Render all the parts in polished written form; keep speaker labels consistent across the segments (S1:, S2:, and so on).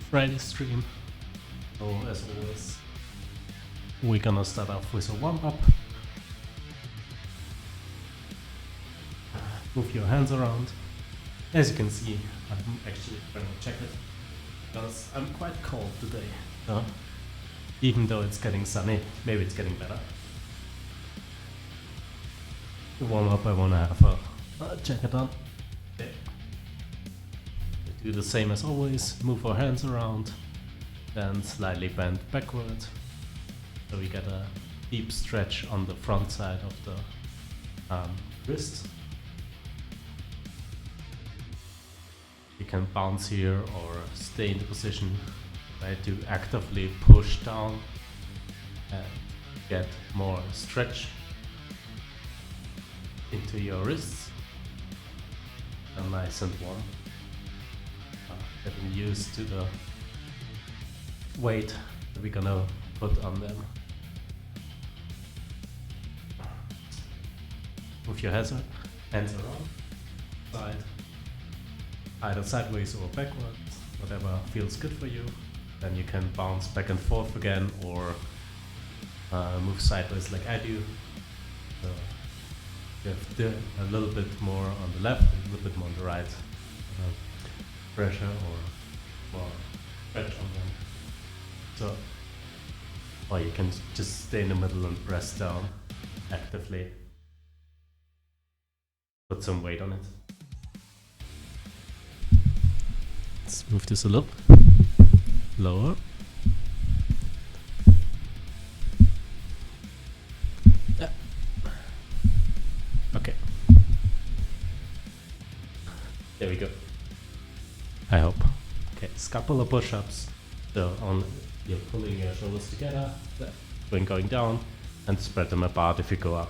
S1: Friday stream. So as always, we're gonna start off with a warm-up. Move your hands around. As you can see, I'm actually wearing a jacket because I'm quite cold today. So even though it's getting sunny, maybe it's getting better. To warm up, I wanna have a jacket on. Okay. We do the same as always. Move our hands around, then slightly bend backward. So we get a deep stretch on the front side of the wrist. You can bounce here or stay in the position. Try to actively push down and get more stretch into your wrists. And nice and warm. Getting used to the weight that we're gonna put on them. Move your hands around, side, either sideways or backwards, whatever feels good for you. Then you can bounce back and forth again, or move sideways like I do. So you have a little bit more on the left, a little bit more on the right. Pressure or more stretch on them. So, or you can just stay in the middle and press down actively. Put some weight on it. Let's move this a little lower. Yeah. Okay. There we go. I hope. Okay, couple of push-ups. So you're pulling your shoulders together, when going down, and spread them apart if you go up.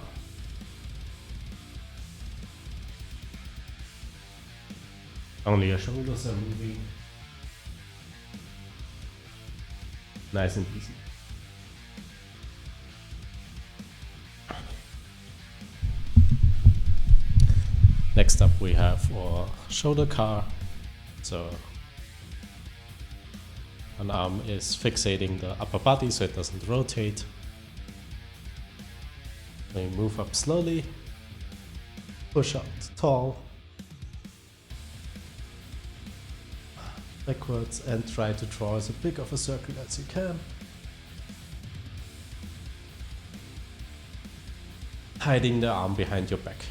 S1: Only your shoulders are moving. Nice and easy. Next up we have our shoulder car. So an arm is fixating the upper body so it doesn't rotate. We move up slowly, push up tall, backwards, and try to draw as big of a circle as you can. Hiding the arm behind your back.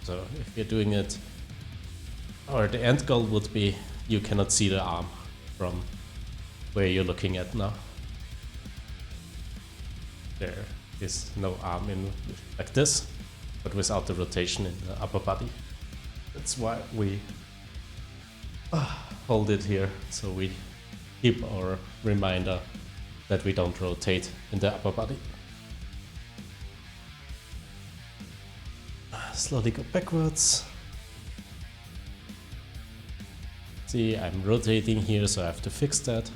S1: So if you're doing it, or the end goal would be you cannot see the arm from where you're looking at now. There is no arm in like this, but without the rotation in the upper body. That's why we hold it here, so we keep our reminder that we don't rotate in the upper body. Slowly go backwards. See, I'm rotating here, so I have to fix that.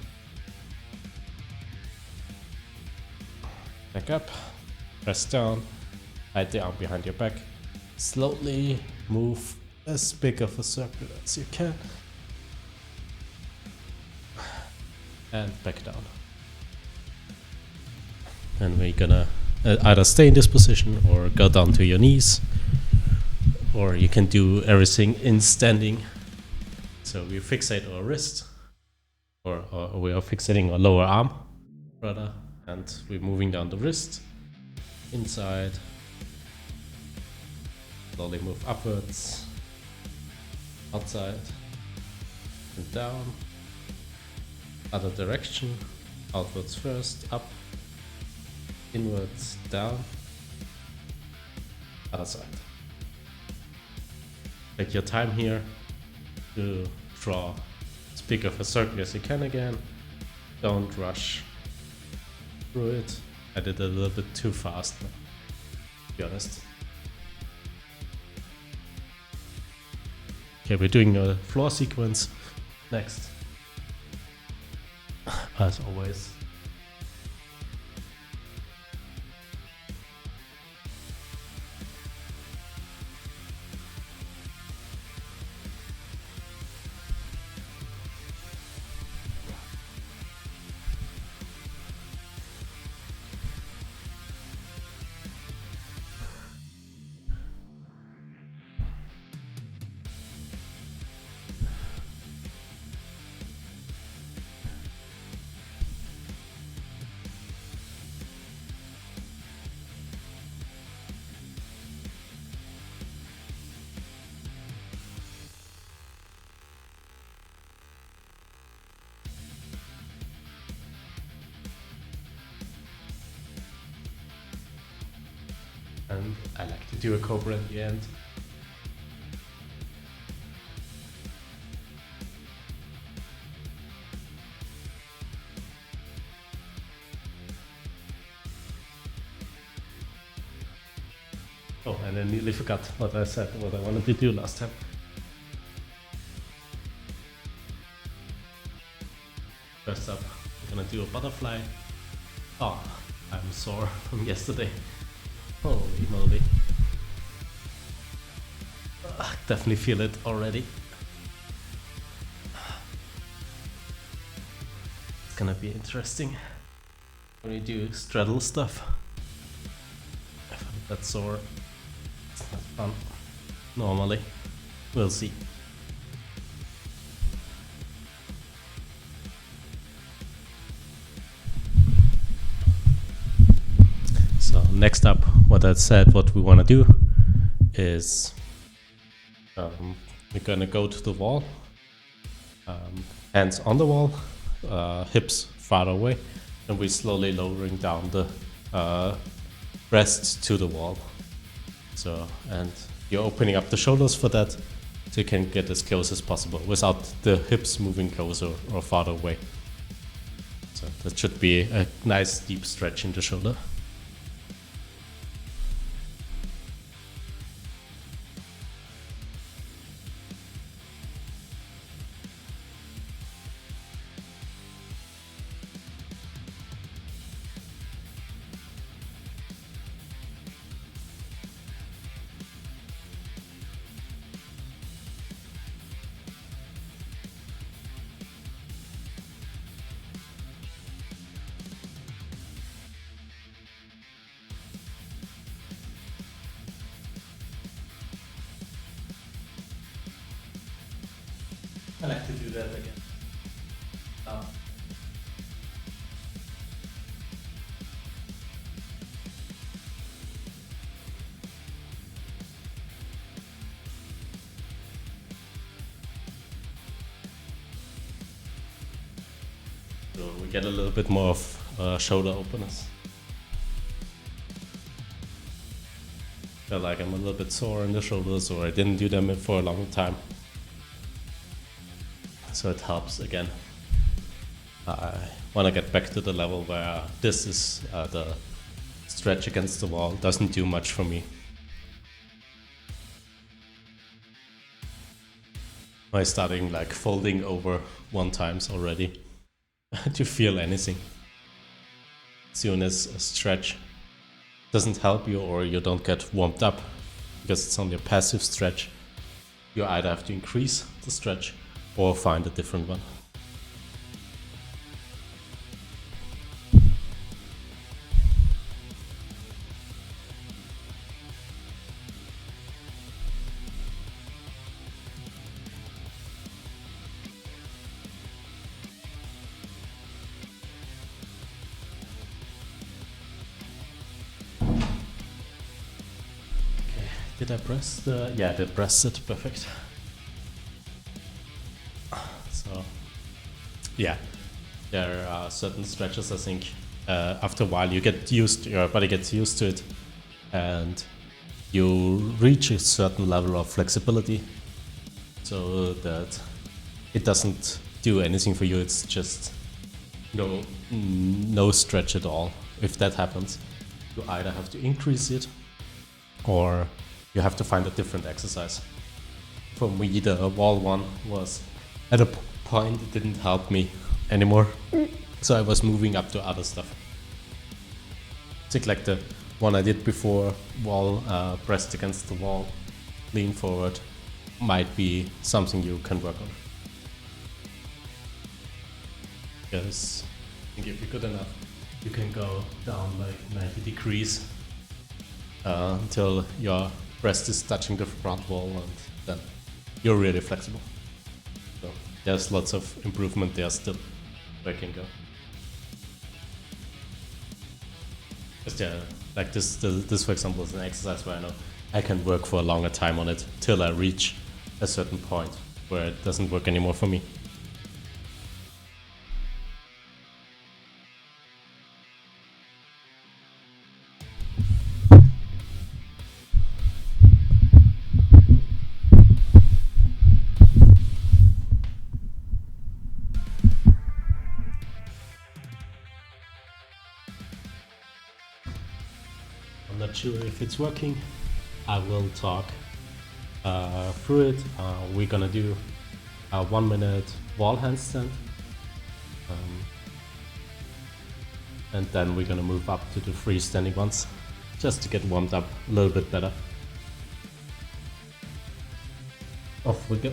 S1: Back up, press down, hide the arm behind your back. Slowly move as big of a circle as you can. And back down. And we're gonna either stay in this position or go down to your knees. Or you can do everything in standing. So we fixate our wrist, or we are fixating our lower arm, rather, and we're moving down the wrist, inside, slowly move upwards, outside, and down, other direction, outwards first, up, inwards, down, other side. Take your time here to draw as big of a circle as you can again. Don't rush through it. I did a little bit too fast, to be honest. Okay, we're doing a floor sequence next. As always. And I like to do a cobra at the end. Oh, and I nearly forgot what I said, what I wanted to do last time. First up, we're gonna do a butterfly. Oh, I'm sore from yesterday. Holy moly. Definitely feel it already. It's gonna be interesting when we do straddle stuff. If I'm that sore, it's not fun. Normally, we'll see. So next up, what I said, what we want to do is we're gonna go to the wall, hands on the wall, hips far away, and we're slowly lowering down the breast to the wall. So, and you're opening up the shoulders for that, so you can get as close as possible without the hips moving closer or farther away. So that should be a nice deep stretch in the shoulder. I like to do that again. So we get a little bit more of shoulder openness. Feel like I'm a little bit sore in the shoulders, or I didn't do them for a long time. So it helps again. I want to get back to the level where this is the stretch against the wall, doesn't do much for me. I'm starting like folding over 1 times already to feel anything. As soon as a stretch doesn't help you or you don't get warmed up because it's only a passive stretch, you either have to increase the stretch or find a different one. Did I press the... Yeah, I did press it, perfect. So, yeah, there are certain stretches, I think, after a while your body gets used to it, and you reach a certain level of flexibility, so that it doesn't do anything for you, it's just no stretch at all. If that happens, you either have to increase it, or you have to find a different exercise. For me, the wall one was at a point it didn't help me anymore, so I was moving up to other stuff. I think like the one I did before, wall, pressed against the wall, lean forward, might be something you can work on. Because I think if you're good enough, you can go down like 90 degrees until your breast is touching the front wall, and then you're really flexible. So there's lots of improvement there still where I can go. Just like this for example is an exercise where I know I can work for a longer time on it till I reach a certain point where it doesn't work anymore for me. not sure if it's working. I will talk through it. We're gonna do a 1 minute wall handstand. And then we're gonna move up to the freestanding ones, just to get warmed up a little bit better. Off we go.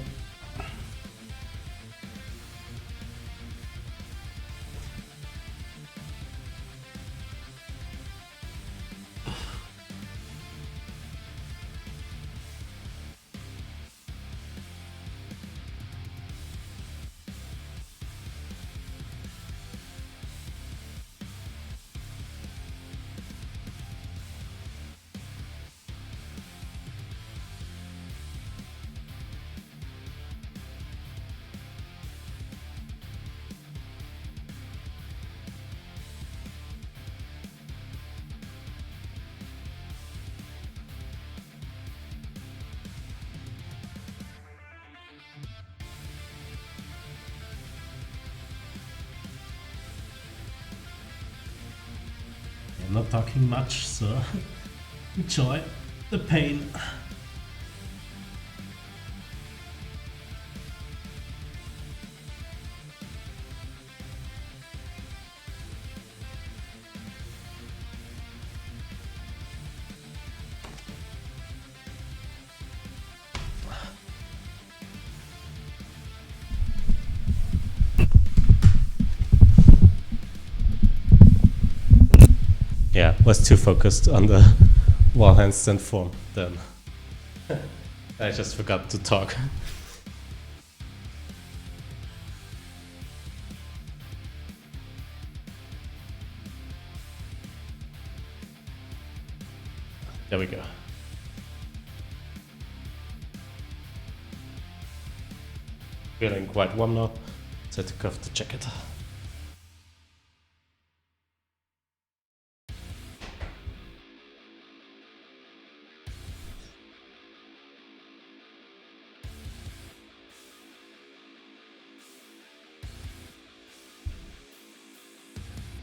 S1: I'm not talking much, so enjoy the pain. Yeah, was too focused on the wall handstand form then. I just forgot to talk. There we go. Feeling quite warm now, so I took off the jacket.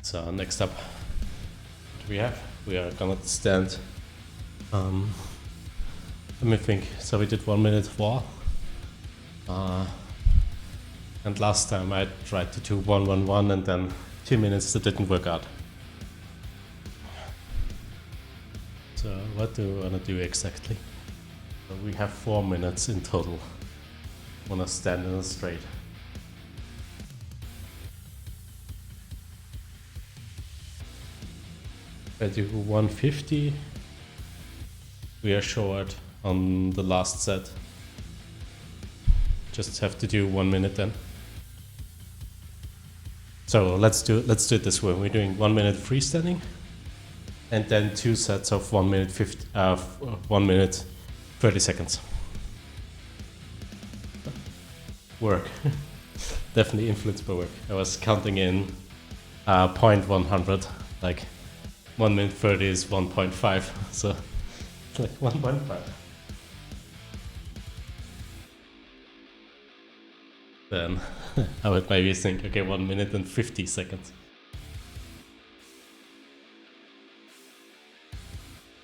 S1: So next up, what do we have? We are gonna stand. Let me think. So we did 1 minute wall, and last time I tried to do 1-1-1, and then 2 minutes that didn't work out. So what do we wanna do exactly? So we have 4 minutes in total. Wanna stand in a straight. I do 150. We are short on the last set. Just have to do 1 minute then. So let's do it this way. We're doing 1 minute freestanding, and then 2 sets of 1 minute 1 minute 30 seconds. Work. Definitely influenced by work. I was counting in 0.100, like 1 minute 30 is 1.5, so it's like 1.5. Then I would maybe think, okay, 1 minute and 50 seconds.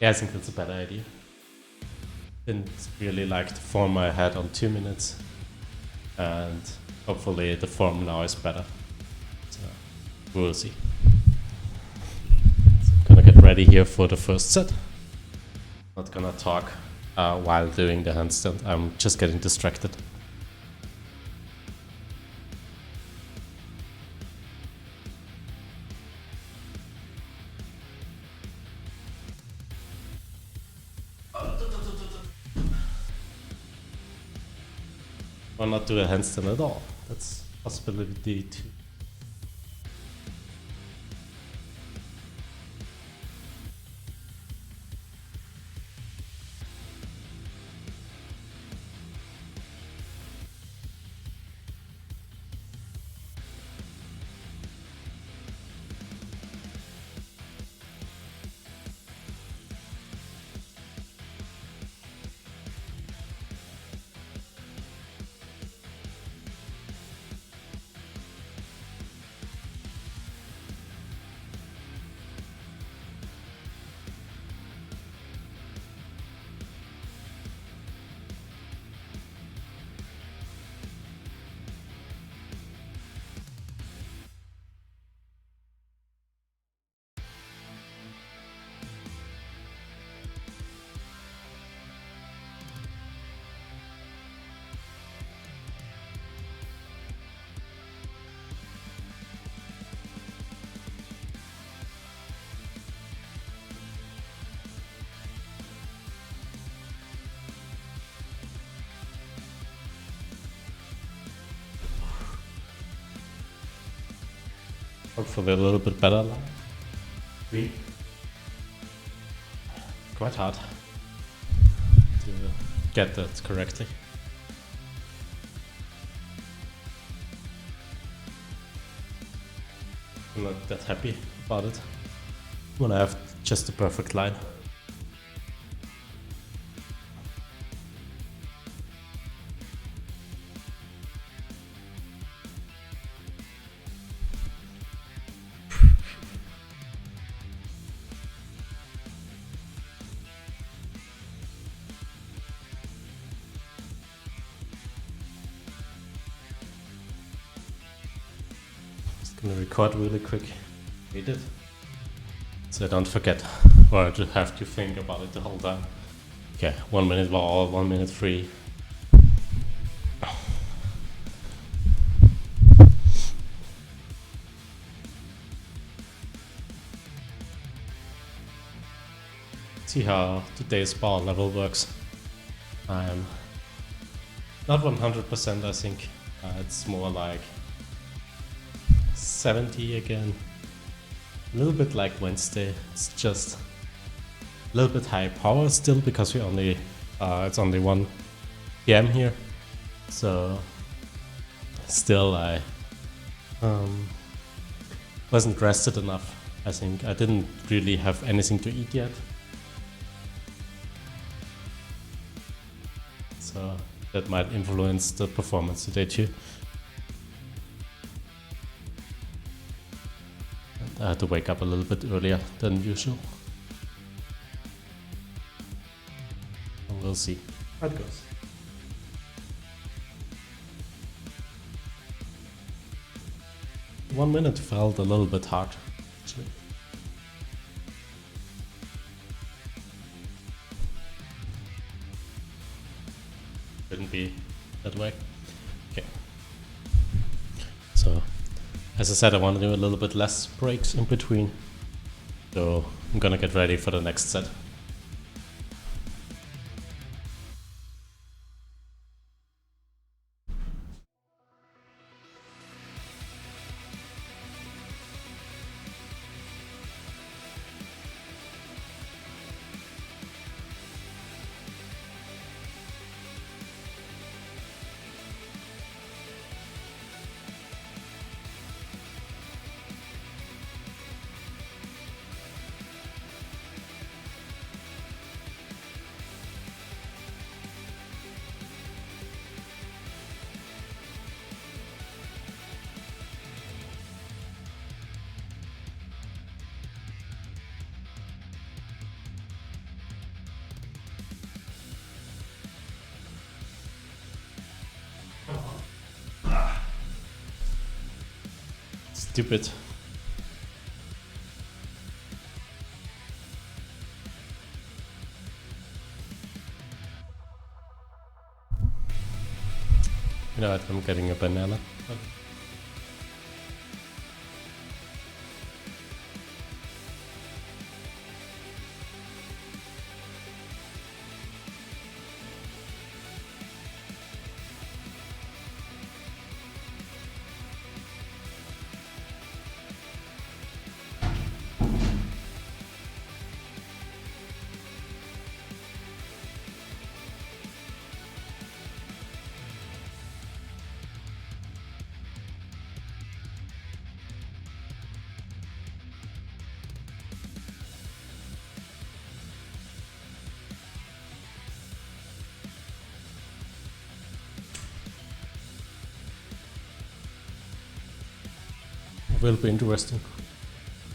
S1: Yeah, I think that's a better idea. Didn't really like the form I had on 2 minutes, and hopefully the form now is better. So we'll see. Get ready here for the first set. Not gonna talk while doing the handstand. I'm just getting distracted. Or not do a handstand at all. That's a possibility too. hopefully a little bit better now. Quite hard to get that correctly. I'm not that happy about it when I have just the perfect line. I'm gonna record really quick. Read it. So I don't forget. Or I just have to think about it the whole time. Okay, 1 minute wall, 1 minute free. See how today's bar level works. I'm not 100%, I think. It's more like 70 again. A little bit like Wednesday. It's just a little bit high power still because we only it's only 1 PM here. So still I wasn't rested enough. I think I didn't really have anything to eat yet. So that might influence the performance today too. I had to wake up a little bit earlier than usual. We'll see how it goes. One minute felt a little bit hard, actually. Shouldn't be that way. Okay. So, as I said, I want to do a little bit less breaks in between. So I'm gonna get ready for the next set. Stupid. You know what, I'm getting a banana. Will be interesting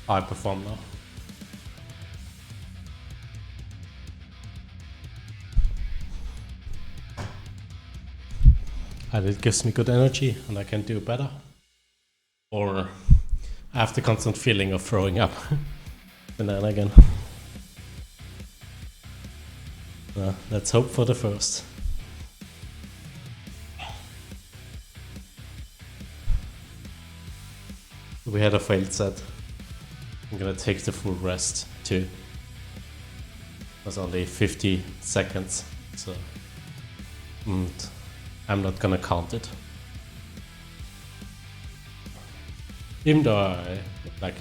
S1: how I perform now. Either it gives me good energy and I can do better, or I have the constant feeling of throwing up. And then again. Let's hope for the first. We had a failed set. I'm gonna take the full rest too. It was only 50 seconds, so I'm not gonna count it. Even though like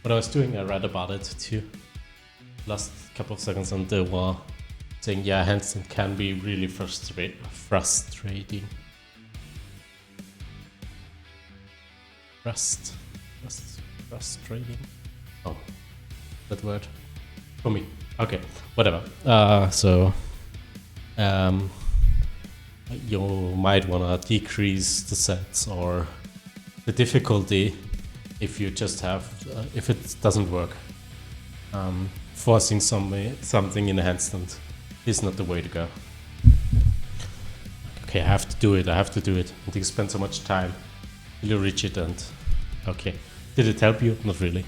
S1: what I was doing, I read about it too. Last couple of seconds, and they were saying, yeah, handstand can be really frustrating. Frustrating. Oh, that word for me. Okay, whatever. You might wanna decrease the sets or the difficulty if you just have if it doesn't work. Forcing something in a handstand is not the way to go. Okay, I have to do it. And you spend so much time till you reach it, and okay, did it help you? Not really.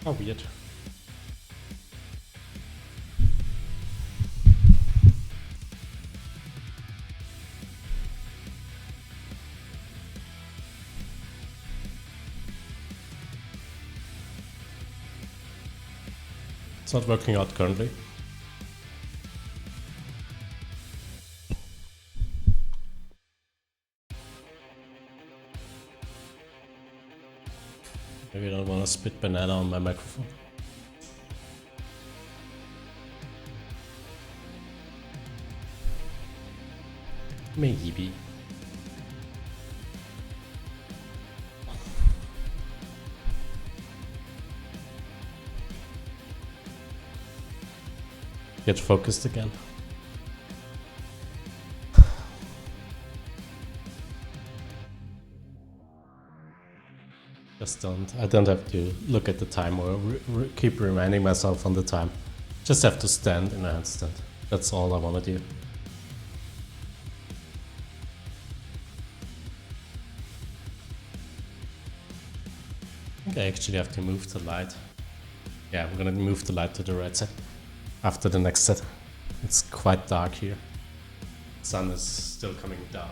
S1: How weird. It's not working out currently. Maybe I don't want to spit banana on my microphone. Maybe. Get focused again. I don't have to look at the time or keep reminding myself on the time. Just have to stand in a handstand. That's all I want to do. I think I actually have to move the light. Yeah, we're gonna move the light to the right side after the next set. It's quite dark here. Sun is still coming down.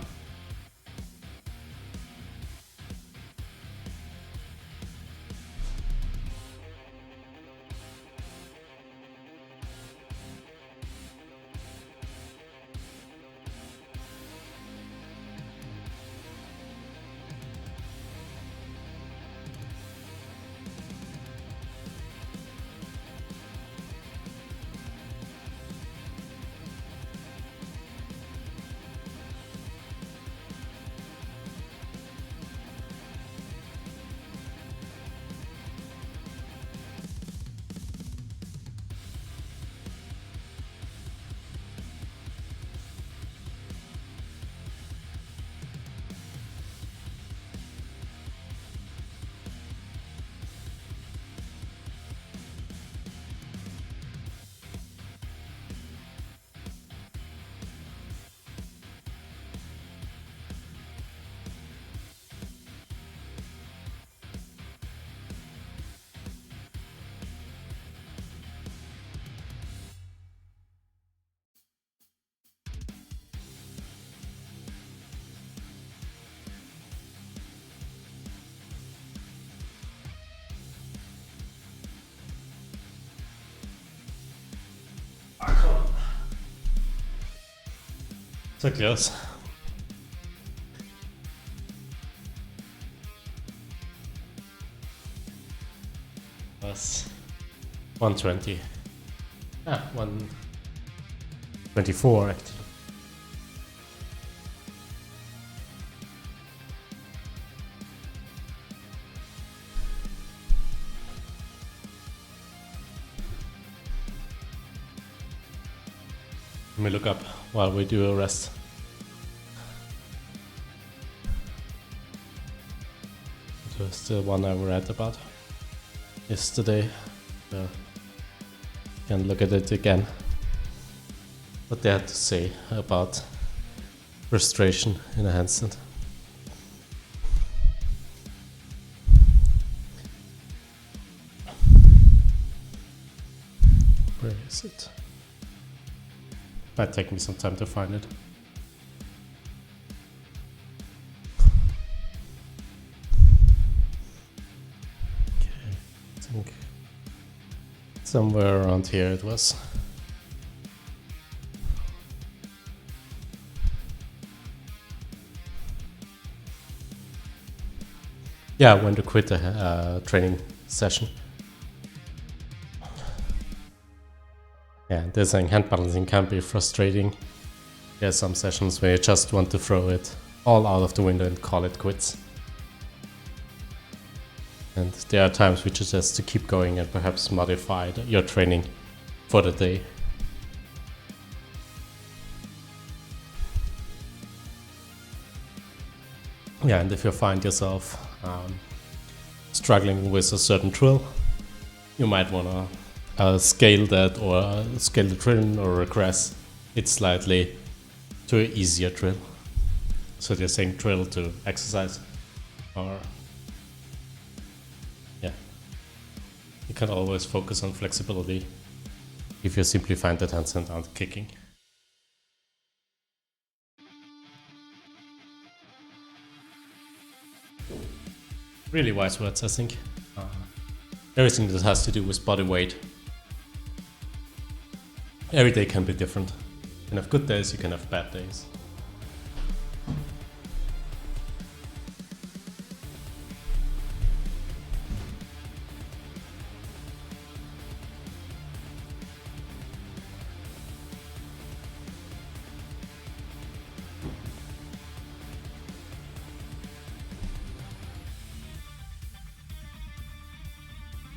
S1: So close. Plus 120. 124 actually. Let me look up while we do a rest. It was the one I read about yesterday. So can look at it again. What they had to say about frustration in a handstand. Where is it? Might take me some time to find it. Okay, I think somewhere around here it was. Yeah, when to quit a training session. Yeah, they're saying hand balancing can be frustrating. There are some sessions where you just want to throw it all out of the window and call it quits. And there are times which is just to keep going and perhaps modify your training for the day. Yeah, and if you find yourself struggling with a certain drill, you might want to scale that, or scale the drill, or regress it slightly to an easier drill. So they're saying drill to exercise, or yeah, you can always focus on flexibility if you simply find that handstand aren't kicking. Really wise words, I think. Everything that has to do with body weight. Every day can be different. You can have good days, you can have bad days.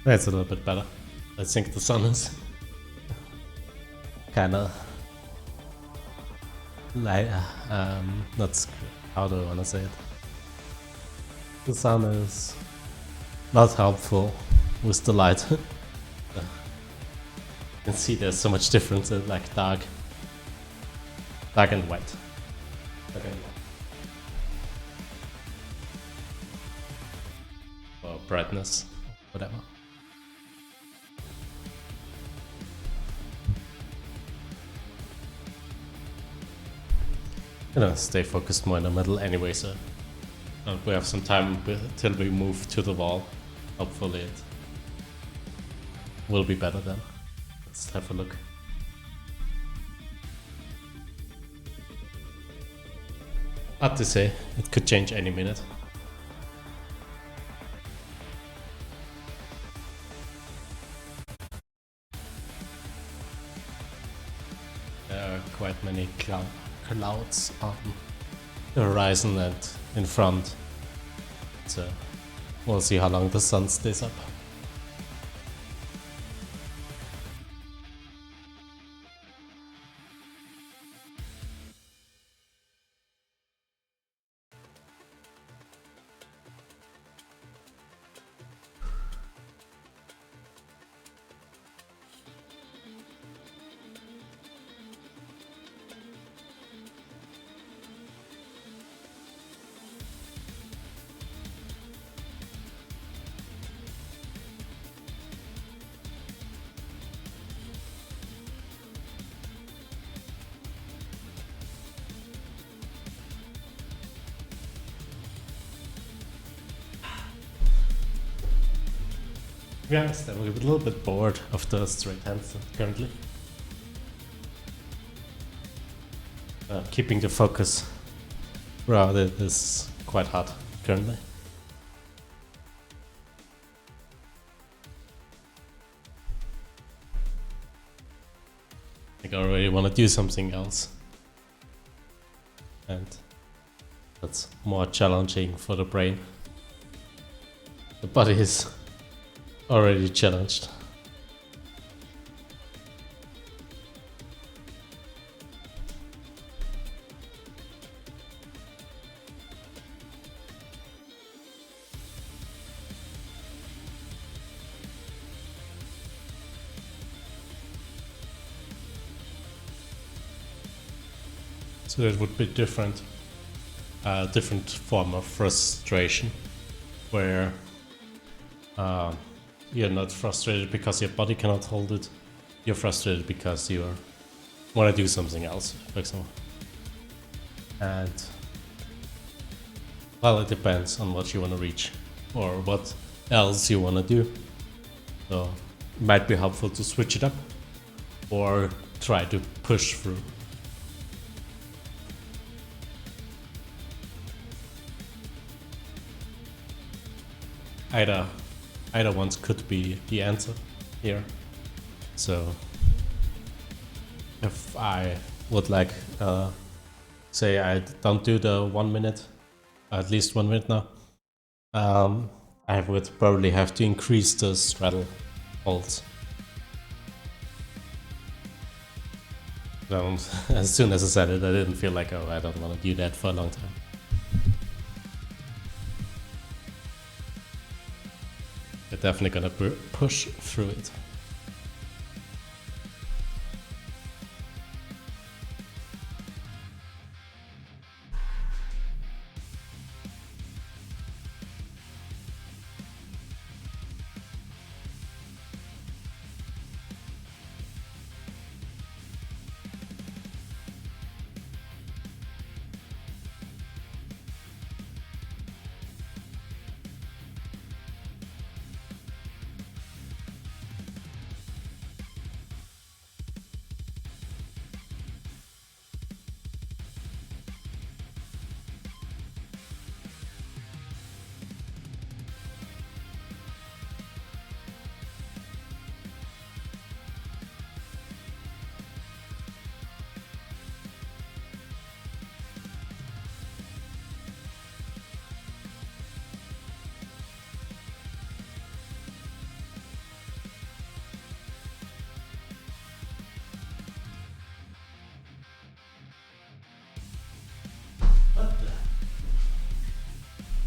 S1: That's a little bit better. I think the sun is kinda light, not, how do I wanna say it? The sun is not helpful with the light. You can see there's so much difference in like dark and white. Or brightness, whatever. Stay focused more in the middle anyway, so we have some time till we move to the wall. Hopefully it will be better then. Let's have a look. Hard to say, it could change any minute. There are quite many clouds on the horizon and in front, so we'll see how long the sun stays up. To be honest, I'm a little bit bored of the straight handstand currently. Keeping the focus throughout it is quite hard currently. I already want to do something else, and that's more challenging for the brain. The body is already challenged. So it would be different a different form of frustration, where you're not frustrated because your body cannot hold it. You're frustrated because you want to do something else, for example. And well, it depends on what you want to reach or what else you want to do. So it might be helpful to switch it up or try to push through. Either ones could be the answer here. So if I would like say I don't do the 1 minute, at least 1 minute now, I would probably have to increase the straddle holds. So as soon as I said it, I didn't feel like, oh, I don't want to do that for a long time. You're definitely gonna push through it.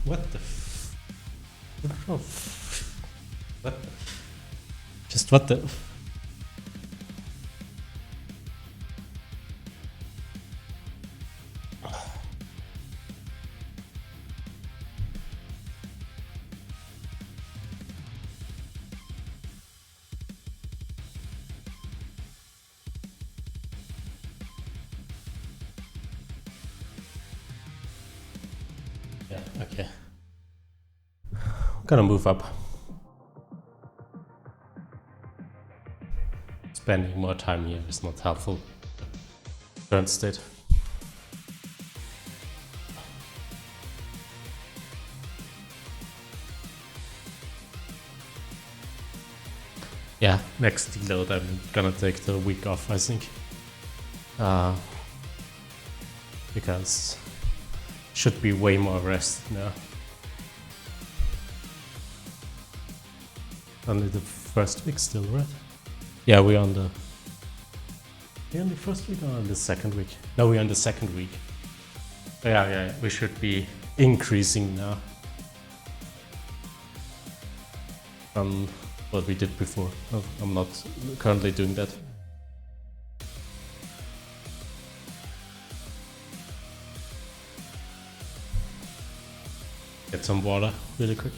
S1: What the what the just what the yeah, okay. I'm gonna move up. Spending more time here is not helpful. Current state. Yeah, next deload I'm gonna take the week off, I think. Because should be way more rested now. Only the first week still, right? Yeah, we're on the first week or on the second week? No, we're on the second week. Yeah, we should be increasing now from what we did before. No, I'm not currently doing that. Get some water really quick.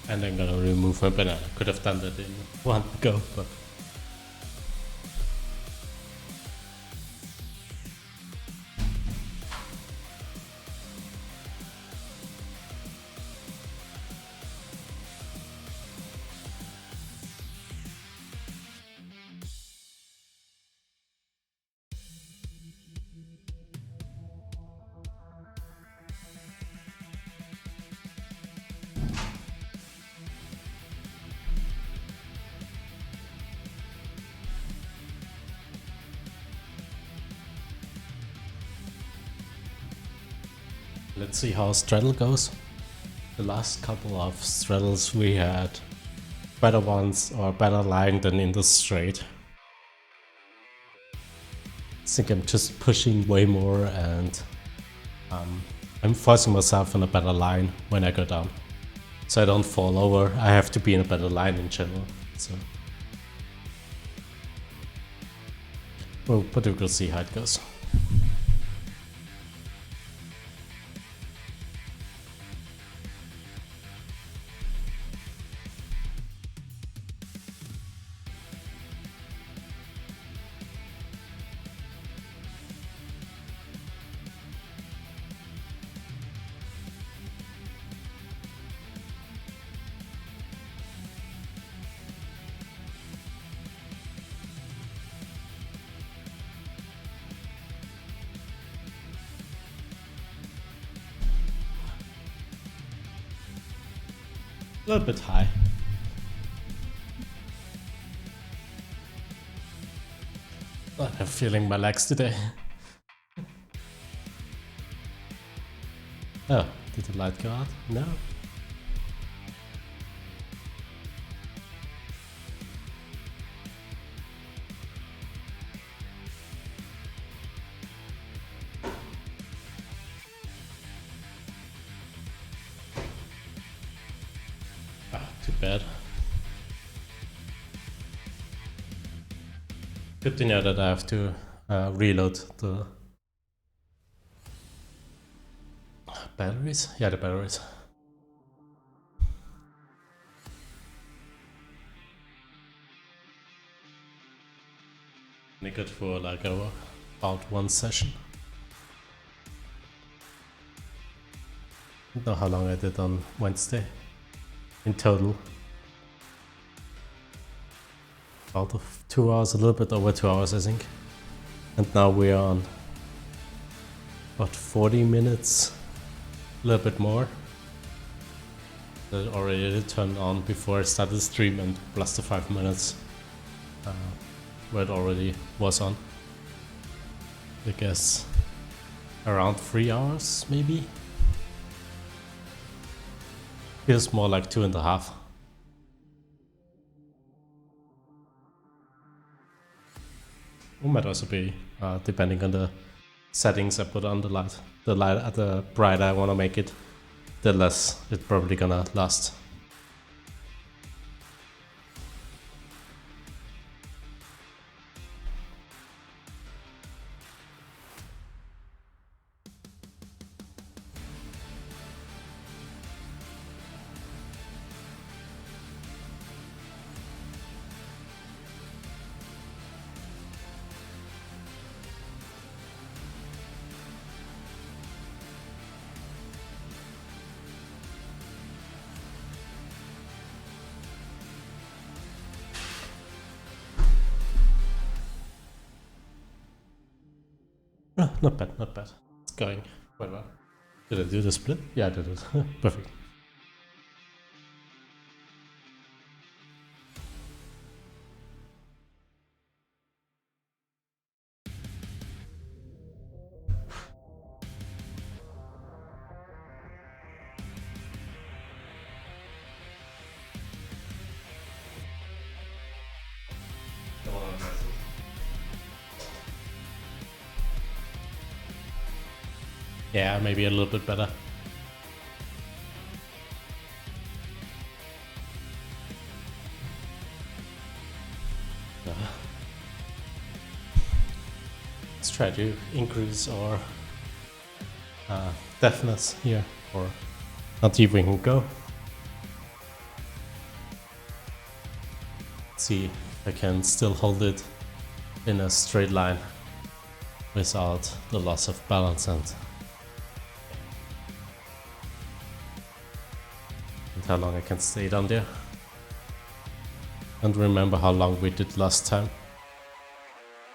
S1: And I'm gonna remove my banana. Could have done that in one go, but Let's see how straddle goes. The last couple of straddles we had better ones or better lying than in the straight. I think I'm just pushing way more and I'm forcing myself on a better line when I go down. So I don't fall over, I have to be in a better line in general. So, well, but we'll see how it goes. A little bit high. I'm feeling my legs today. Oh, did the light go out? No. Too bad. Good to know that I have to reload the batteries. Yeah, the batteries. Only good for like about one session. I don't know how long I did on Wednesday in total. Out of 2 hours, a little bit over 2 hours I think. And now we are on about 40 minutes, a little bit more. That already did turn on before I started the stream, and plus the 5 minutes where it already was on. I guess around 3 hours maybe. Feels more like 2.5. It might also be depending on the settings I put on the light. The brighter I want to make it, the less it's probably gonna last. Oh, not bad, not bad. It's going quite well. Did I do the split? Yeah, I did it. Perfect. Yeah, maybe a little bit better. Let's try to increase our deafness here, or not see if we can go. See if I can still hold it in a straight line without the loss of balance and how long I can stay down there. And remember how long we did last time.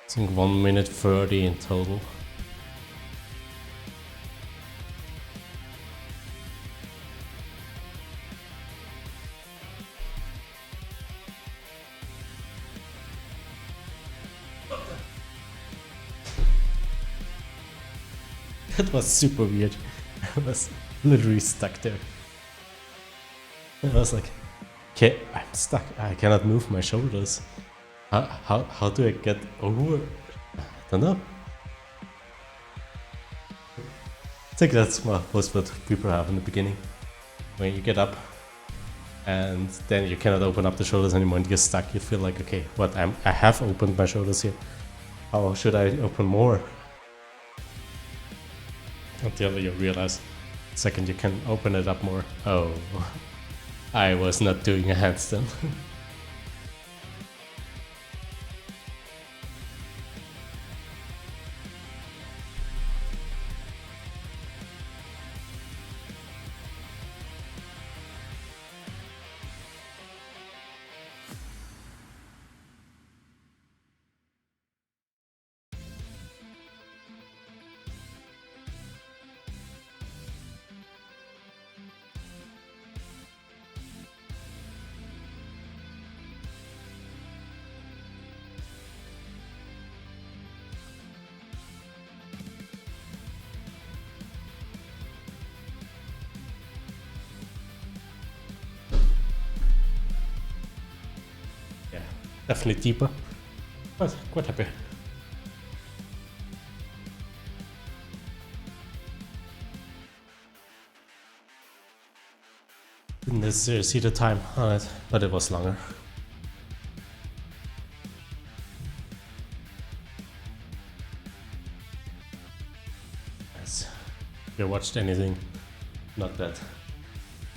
S1: I think 1 minute 30 in total. That was super weird. I was literally stuck there. I was like, okay, I'm stuck. I cannot move my shoulders. How do I get over? I don't know. I think that's most what people have in the beginning. When you get up and then you cannot open up the shoulders anymore and you're stuck, you feel like, okay, what? I have opened my shoulders here. How should I open more? Until you realize, second you can open it up more. Oh, I was not doing a handstand. Yeah, definitely deeper, but quite happy. Didn't necessarily see the time on it, but it was longer. Yes. If you watched anything, not that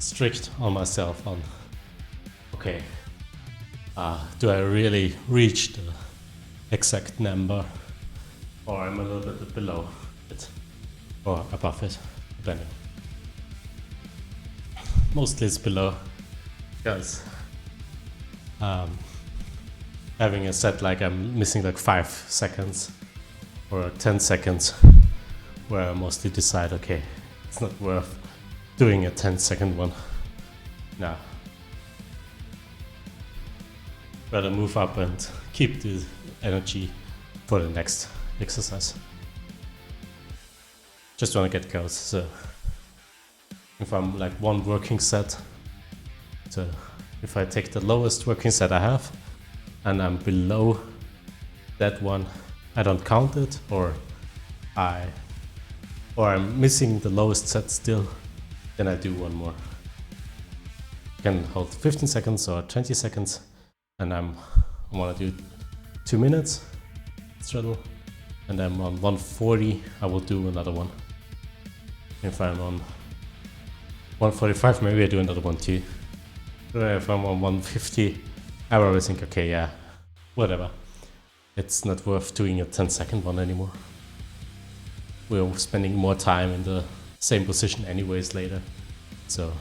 S1: strict on myself on, okay, do I really reach the exact number, or I'm a little bit below it, or above it, depending. Mostly it's below, because having a set like I'm missing like 5 seconds or 10 seconds, where I mostly decide, okay, it's not worth doing a 10-second one. Nah. Rather move up and keep the energy for the next exercise. Just want to get goals. So if I'm like one working set, so if I take the lowest working set I have and I'm below that one, I don't count it, or I'm missing the lowest set still, then I do one more. Can hold 15 seconds or 20 seconds, and I want to do 2 minutes straddle, and then on 140 I will do another one. If I'm on 145, maybe I do another one too. If I'm on 150, I always think, okay, yeah, whatever. It's not worth doing a 10-second one anymore. We're spending more time in the same position anyways later. So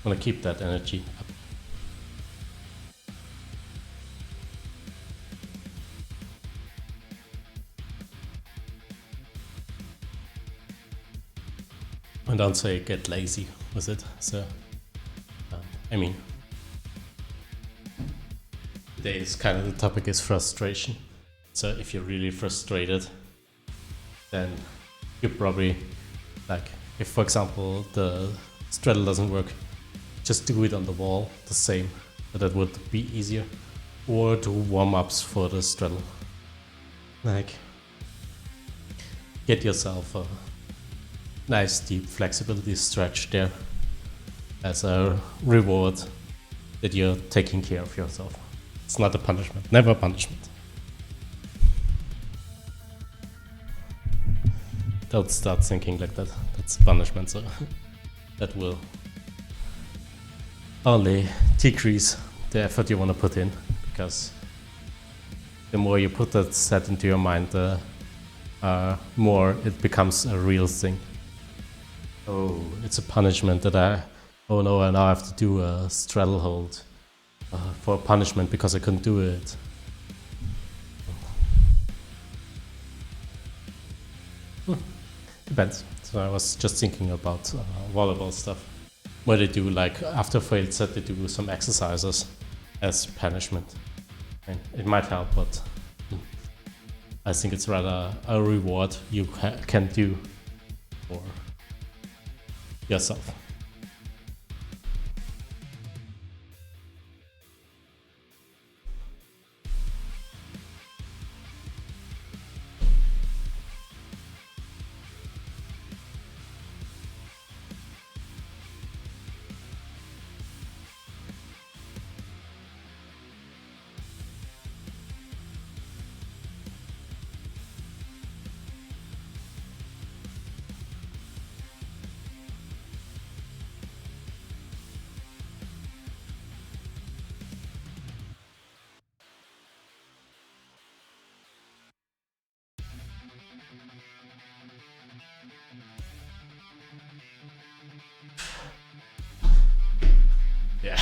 S1: I want to keep that energy up. And don't say get lazy with it. So, I mean, today's kind of the topic is frustration. So if you're really frustrated, then you probably, like, if for example the straddle doesn't work, just do it on the wall the same. That would be easier. Or do warm-ups for the straddle. Like, get yourself a nice deep flexibility stretch there as a reward that you're taking care of yourself. It's not a punishment, never a punishment. Don't start thinking like that. That's punishment, so that will only decrease the effort you want to put in, because the more you put that set into your mind, the more it becomes a real thing. Oh, it's a punishment that oh no, I now have to do a straddle hold for punishment because I couldn't do it. Depends. So I was just thinking about volleyball stuff, where they do, like, after failed set, they do some exercises as punishment. And it might help, but I think it's rather a reward you can do for yourself. Yeah.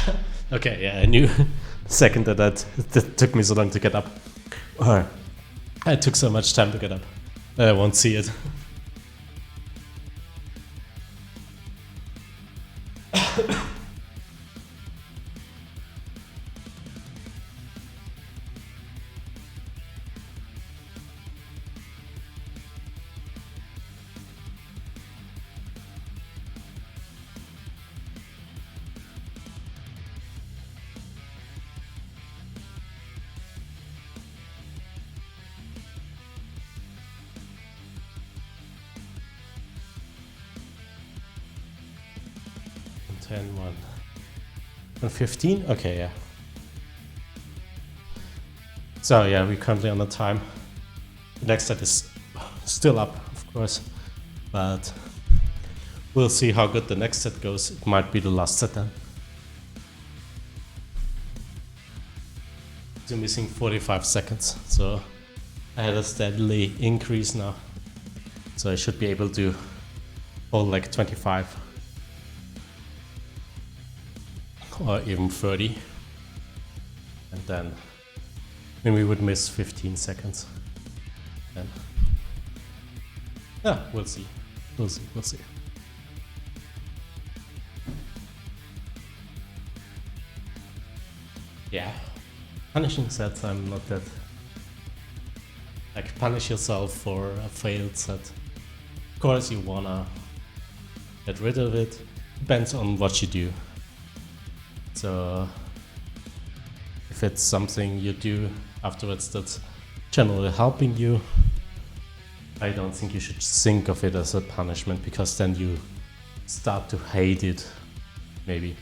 S1: Okay. Yeah. I knew the second that took me so long to get up. I took so much time to get up. I won't see it. And 10, 1. And 15? Okay, yeah. So yeah, we're currently on the time. The next set is still up, of course, but we'll see how good the next set goes. It might be the last set then. So missing 45 seconds, so I had a steadily increase now. So I should be able to hold like 25 or even 30. And then we would miss 15 seconds. And yeah, we'll see. We'll see. Yeah. Punishing sets, I'm not that. Like, punish yourself for a failed set. Of course, you wanna get rid of it. Depends on what you do. So, if it's something you do afterwards that's generally helping you, I don't think you should think of it as a punishment, because then you start to hate it. Maybe.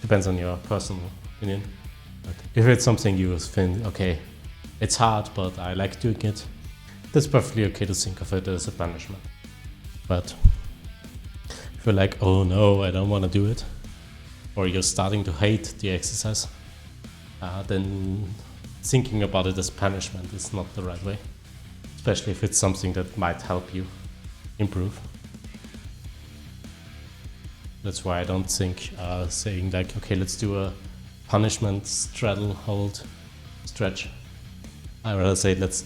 S1: Depends on your personal opinion. But if it's something you think, okay, it's hard, but I like doing it, that's perfectly okay to think of it as a punishment. But if you're like, oh no, I don't want to do it, or you're starting to hate the exercise, then thinking about it as punishment is not the right way. Especially if it's something that might help you improve. That's why I don't think saying like, okay, let's do a punishment, straddle, hold, stretch. I rather say let's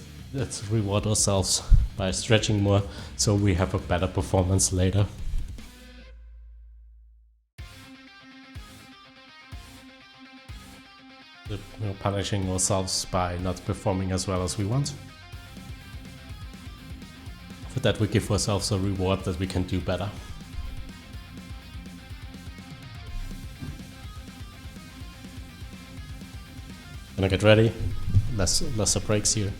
S1: reward ourselves by stretching more, so we have a better performance later. Punishing ourselves by not performing as well as we want. For that, we give ourselves a reward that we can do better. Gonna get ready. Lesser breaks here.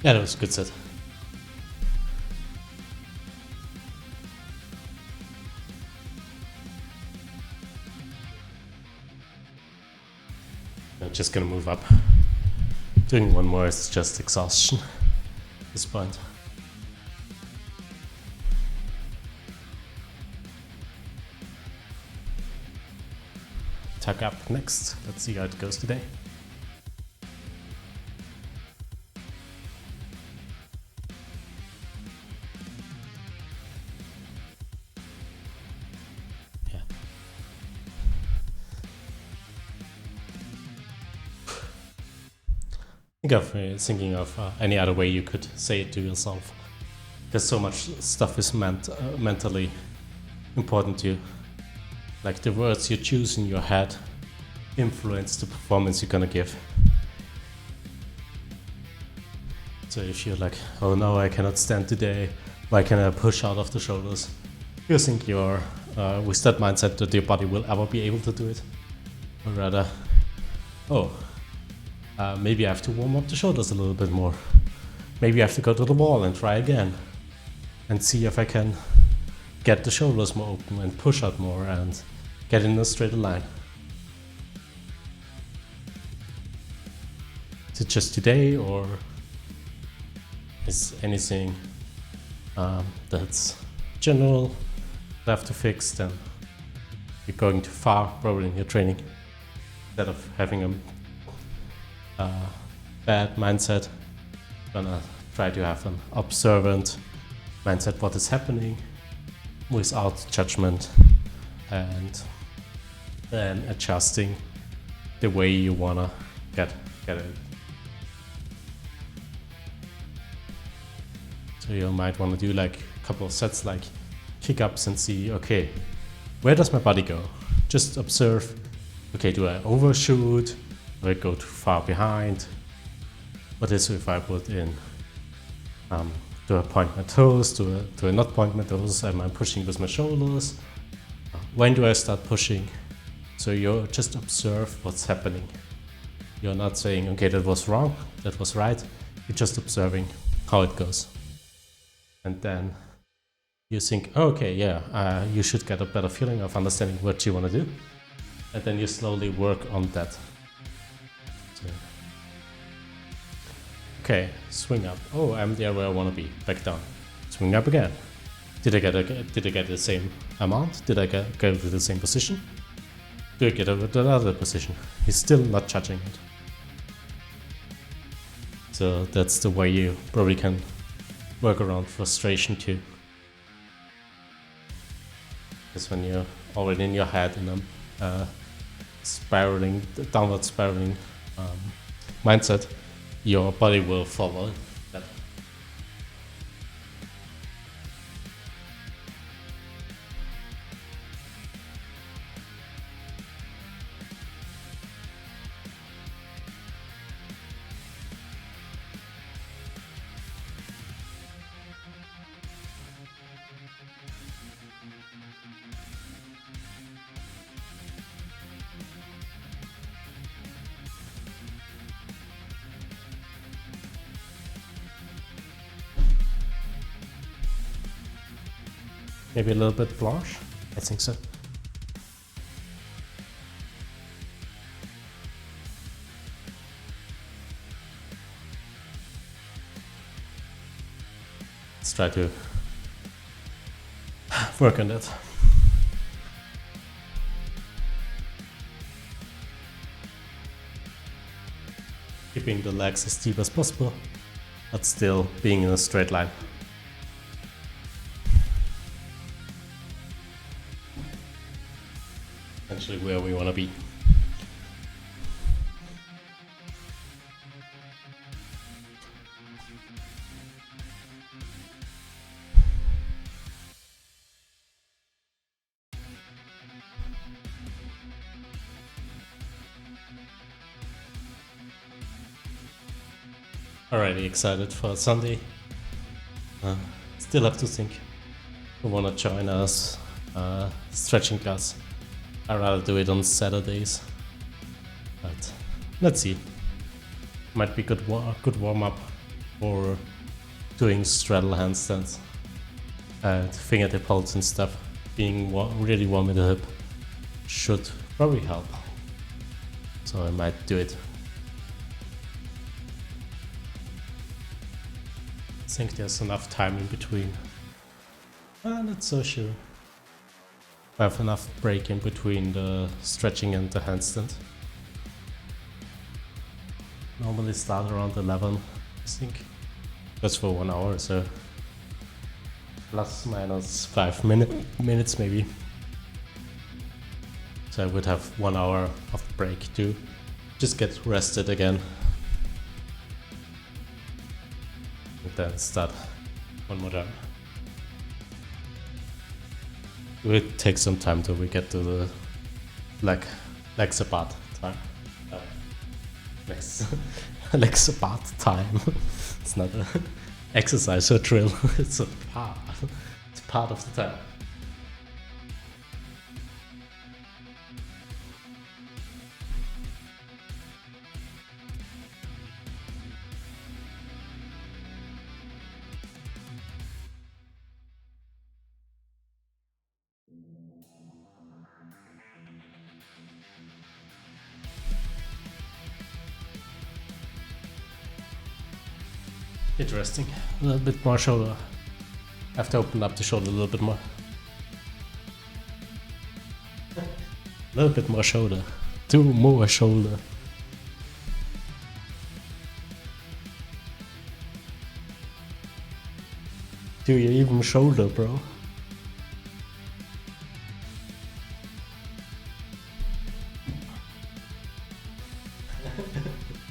S1: Yeah, that was a good set. I'm just gonna move up Doing one more is just exhaustion at this point. Tuck up next. Let's see how it goes today. Yeah. Thinking of any other way you could say it to yourself. Because so much stuff is mentally important to you. Like the words you choose in your head influence the performance you're gonna give. So if you're like, oh no, I cannot stand today, why can I push out of the shoulders? You think you're with that mindset that your body will ever be able to do it. Or rather, maybe I have to warm up the shoulders a little bit more. Maybe I have to go to the wall and try again and see if I can get the shoulders more open and push out more and get in a straighter line. Is it just today, or is anything that's general left to fix? Then you're going too far probably in your training. Instead of having a bad mindset, I'm gonna try to have an observant mindset, what is happening, without judgment, and then adjusting the way you wanna get it. So you might want to do like a couple of sets like kick-ups and see, okay, where does my body go? Just observe, okay, do I overshoot? Do I go too far behind? What is if I put in, do I point my toes? Do I not point my toes? Am I pushing with my shoulders? When do I start pushing? So you just observe what's happening. You're not saying, okay, that was wrong, that was right. You're just observing how it goes. And then you think, okay, yeah, you should get a better feeling of understanding what you want to do. And then you slowly work on that. So, okay, swing up. Oh, I'm there where I want to be. Back down. Swing up again. Did I get the same amount? Did I go to the same position? Do I get another position? He's still not judging it. So that's the way you probably can work around frustration too. Because when you're already in your head in a downward spiraling mindset, your body will follow that. Maybe a little bit blanche? I think so. Let's try to work on that. Keeping the legs as deep as possible, but still being in a straight line. Essentially where we want to be. Already excited for Sunday. Still have to think who want to join us stretching class. I'd rather do it on Saturdays, but let's see. Might be good warm up for doing straddle handstands and fingertip holds and stuff. Being really warm in the hip should probably help, so I might do it. think there's enough time in between. I'm not so sure. I have enough break in between the stretching and the handstand. Normally start around 11, I think. Just for 1 hour, so plus minus 5 minutes maybe. So I would have 1 hour of break to just get rested again. And then start one more time. It will take some time till we get to the legs apart time. Legs apart time. It's not an exercise or drill, it's a part. It's part of the time. Interesting. A little bit more shoulder. I have to open up the shoulder a little bit more. A little bit more shoulder. Do more shoulder. Do you even shoulder, bro?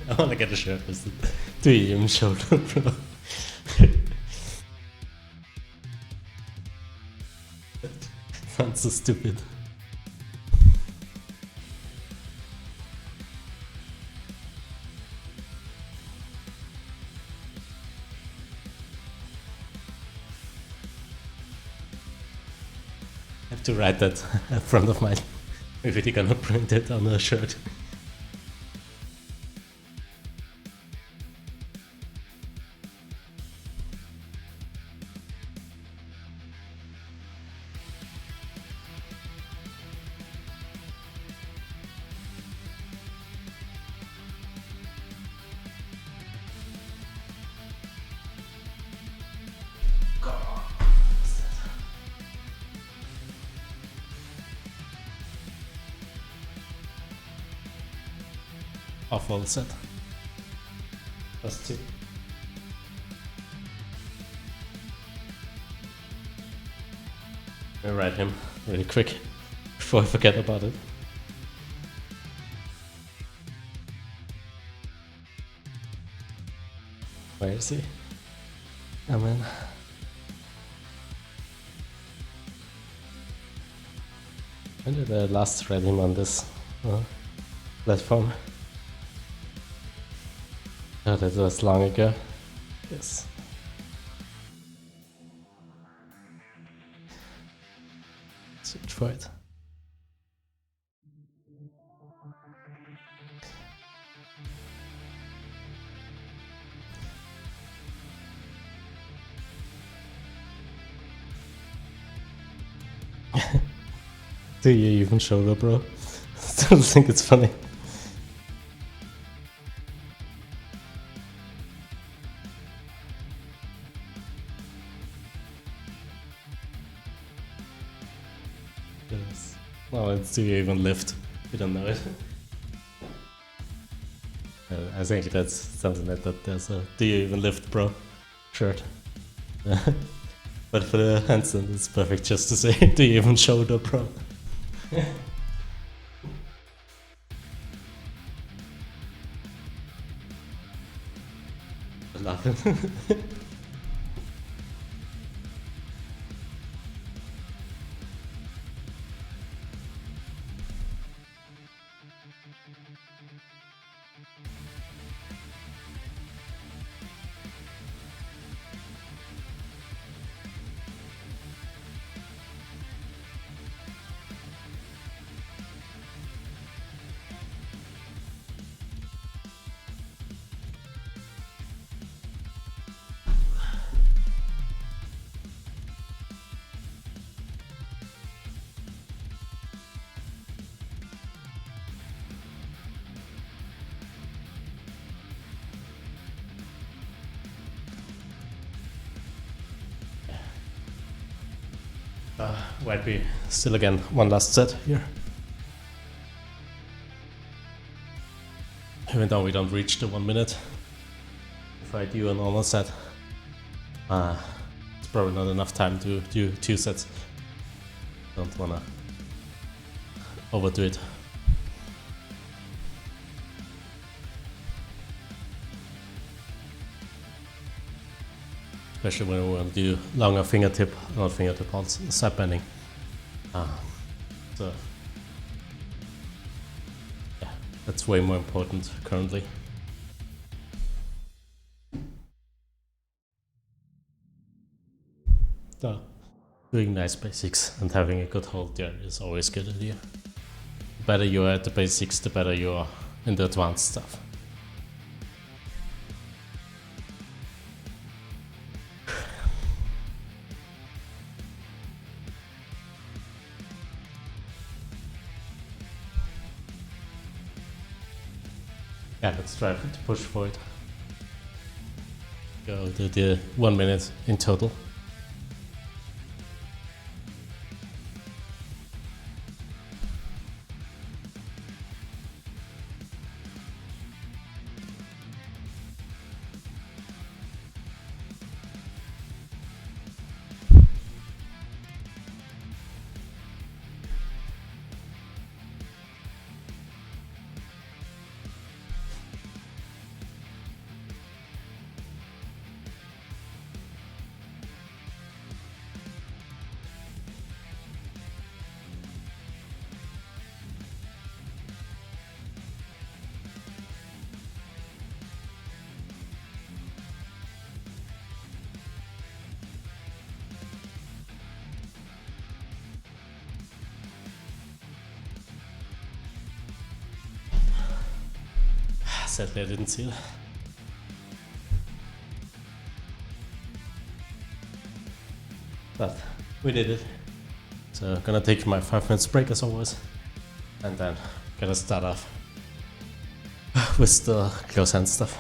S1: I wanna get a shirt with it. Do you even shoulder, bro? Sounds so stupid. I have to write that in front of mine. Maybe they're gonna print it on a shirt. Awful set. Plus 2. I'll write him really quick before I forget about it. Where is he? Come in. When did I last read him on this platform? Oh, that was long ago. Yes. Search for it. Do you even shoulder, bro? Still think it's funny. Yes. No, it's do you even lift? You don't know it. I think that's something like that. There's a do you even lift, bro? Shirt. But for the handstand, it's perfect just to say do you even shoulder, bro? I love it. Might be still again one last set here. Even though we don't reach the 1 minute, if I do a normal set, it's probably not enough time to do 2 sets. Don't wanna overdo it. Especially when we want to do longer fingertip, not fingertip holds, side bending. So yeah, that's way more important currently. So doing nice basics and having a good hold there is always a good idea. The better you are at the basics, the better you are in the advanced stuff. Yeah, let's try to push for it. Go to the 1 minute in total. Sadly, I didn't see it. But we did it. So gonna take my 5 minutes break as always, and then gonna start off with the close hand stuff.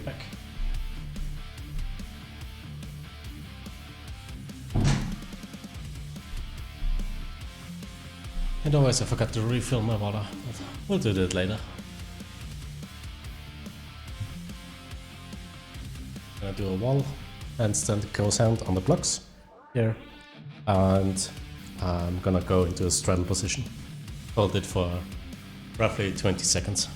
S1: back. And always I forgot to refill my water, but we'll do that later. Gonna do a wall, handstand ghost hand on the blocks here, and I'm gonna go into a straddle position. Hold it for roughly 20 seconds.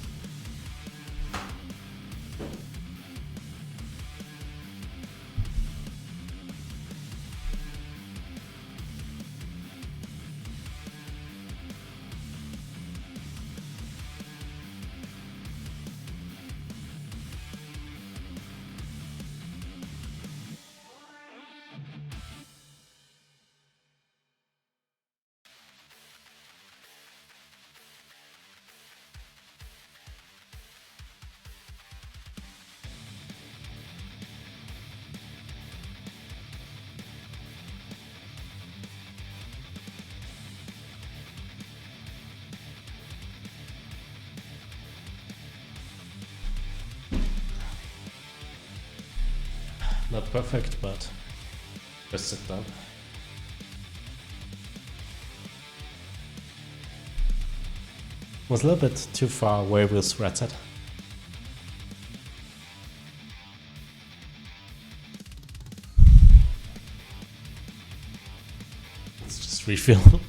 S1: Not perfect, but just sit down. Was a little bit too far away with red set. Let's just refill.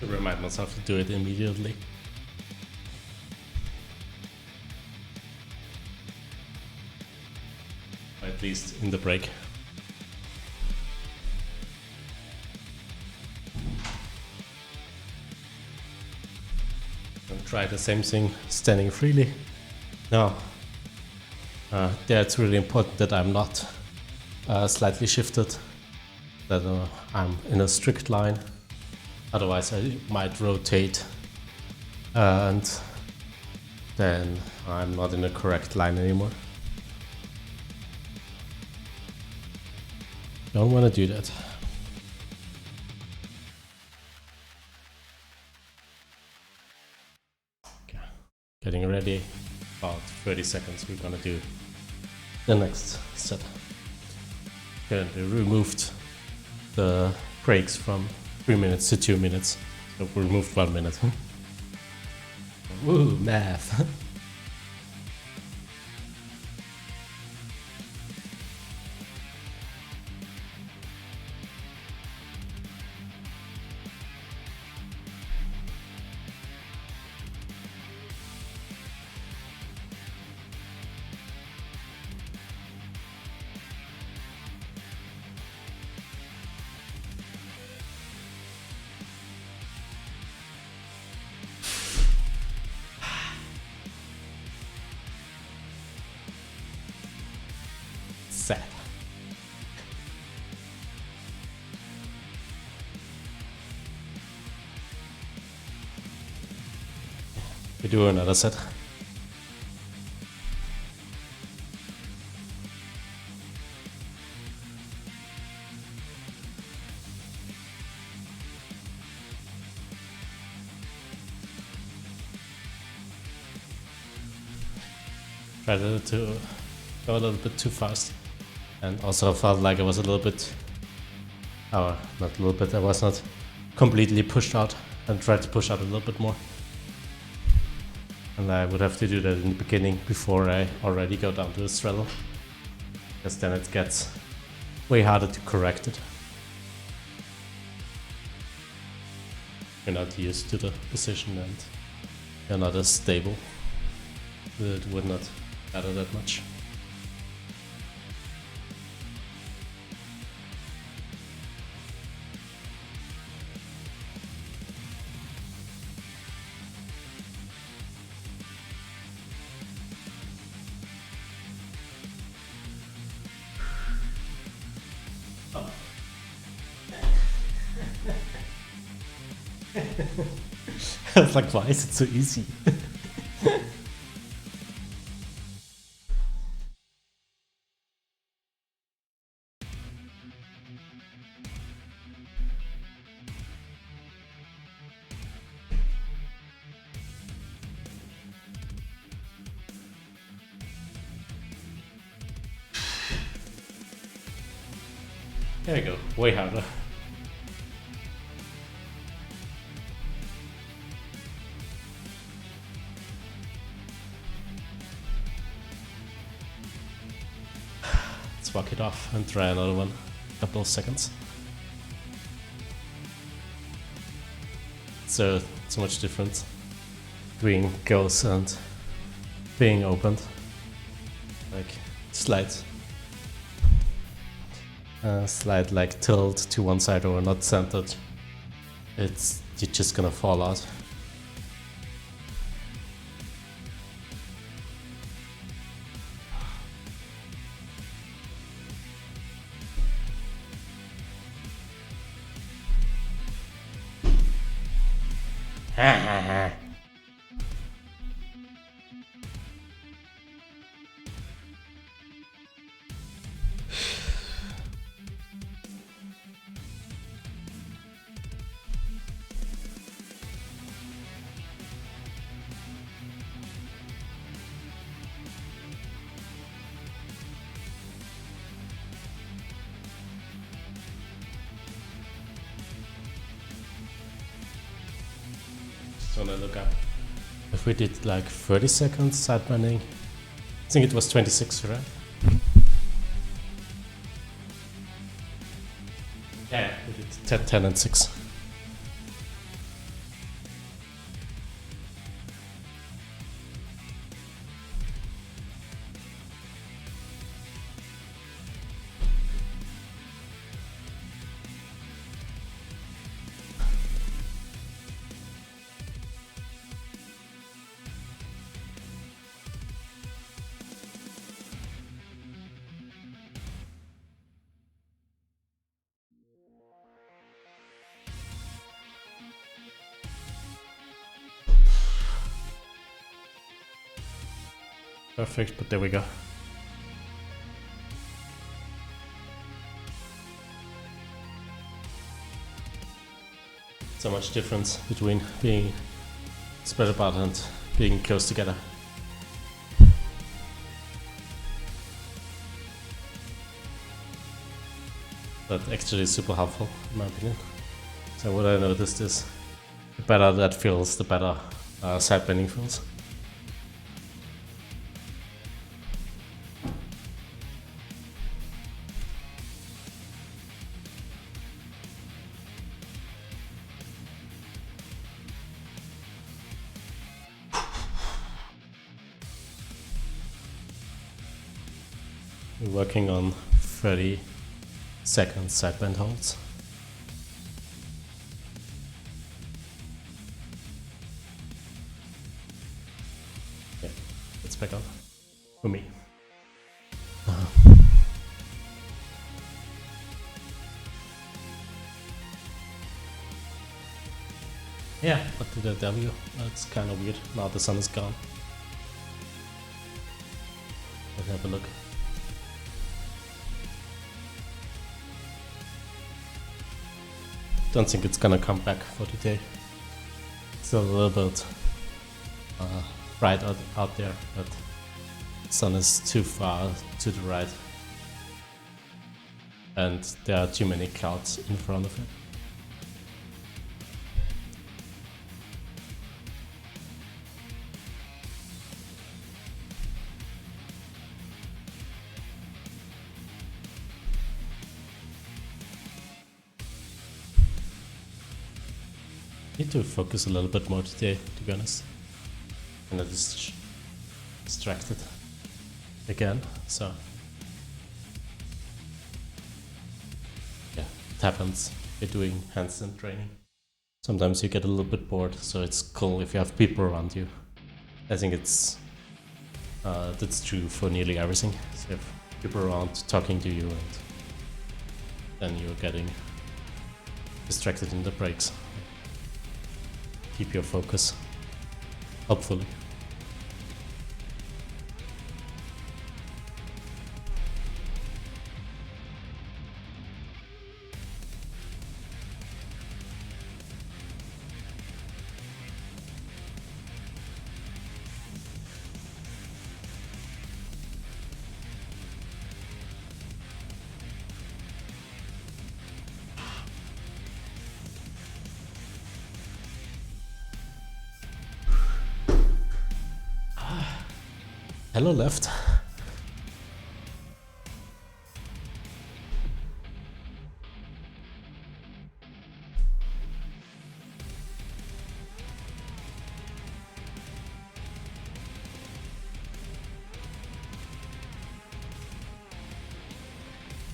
S1: To remind myself to do it immediately. Or at least in the break. And try the same thing standing freely. Now, there it's really important that I'm not slightly shifted, that I'm in a strict line. Otherwise I might rotate and then I'm not in the correct line anymore. Don't want to do that. Okay. Getting ready. About 30 seconds we're gonna do the next set. Currently removed the breaks from 3 minutes to 2 minutes. So we removed 1 minute. Woo, math. Sad. We do another set. Tried to go a little bit too fast. And also felt like I was a little bit, not a little bit, I was not completely pushed out and tried to push out a little bit more. And I would have to do that in the beginning before I already go down to the straddle, because then it gets way harder to correct it. You're not used to the position and you're not as stable. It would not matter that much. I was like, why is it so easy? There you go, way harder. Let's walk it off and try another one. Couple of seconds. So much difference between goes and being opened. Like slide like tilt to one side or not centered. You're just gonna fall out. Just wanna look up. If we did like 30 seconds side bending, I think it was 26, right? Yeah, we did 10 and 6. Perfect, but there we go. So much difference between being spread apart and being close together. That actually is super helpful in my opinion. So what I noticed is the better that feels, the better side bending feels. We're working on 30-second side bend holds. Okay, let's back up for me. Yeah, what did I tell you? That's kind of weird. Now the sun is gone. Let's have a look. Don't think it's gonna come back for today. Still a little bit bright out there, but the sun is too far to the right and there are too many clouds in front of it. Need to focus a little bit more today, to be honest. And I just distracted again, so yeah, it happens. You're doing handstand training. Sometimes you get a little bit bored, so it's cool if you have people around you. I think it's that's true for nearly everything. So you have people around talking to you, and then you're getting distracted in the breaks. keep your focus, hopefully. Hello, left.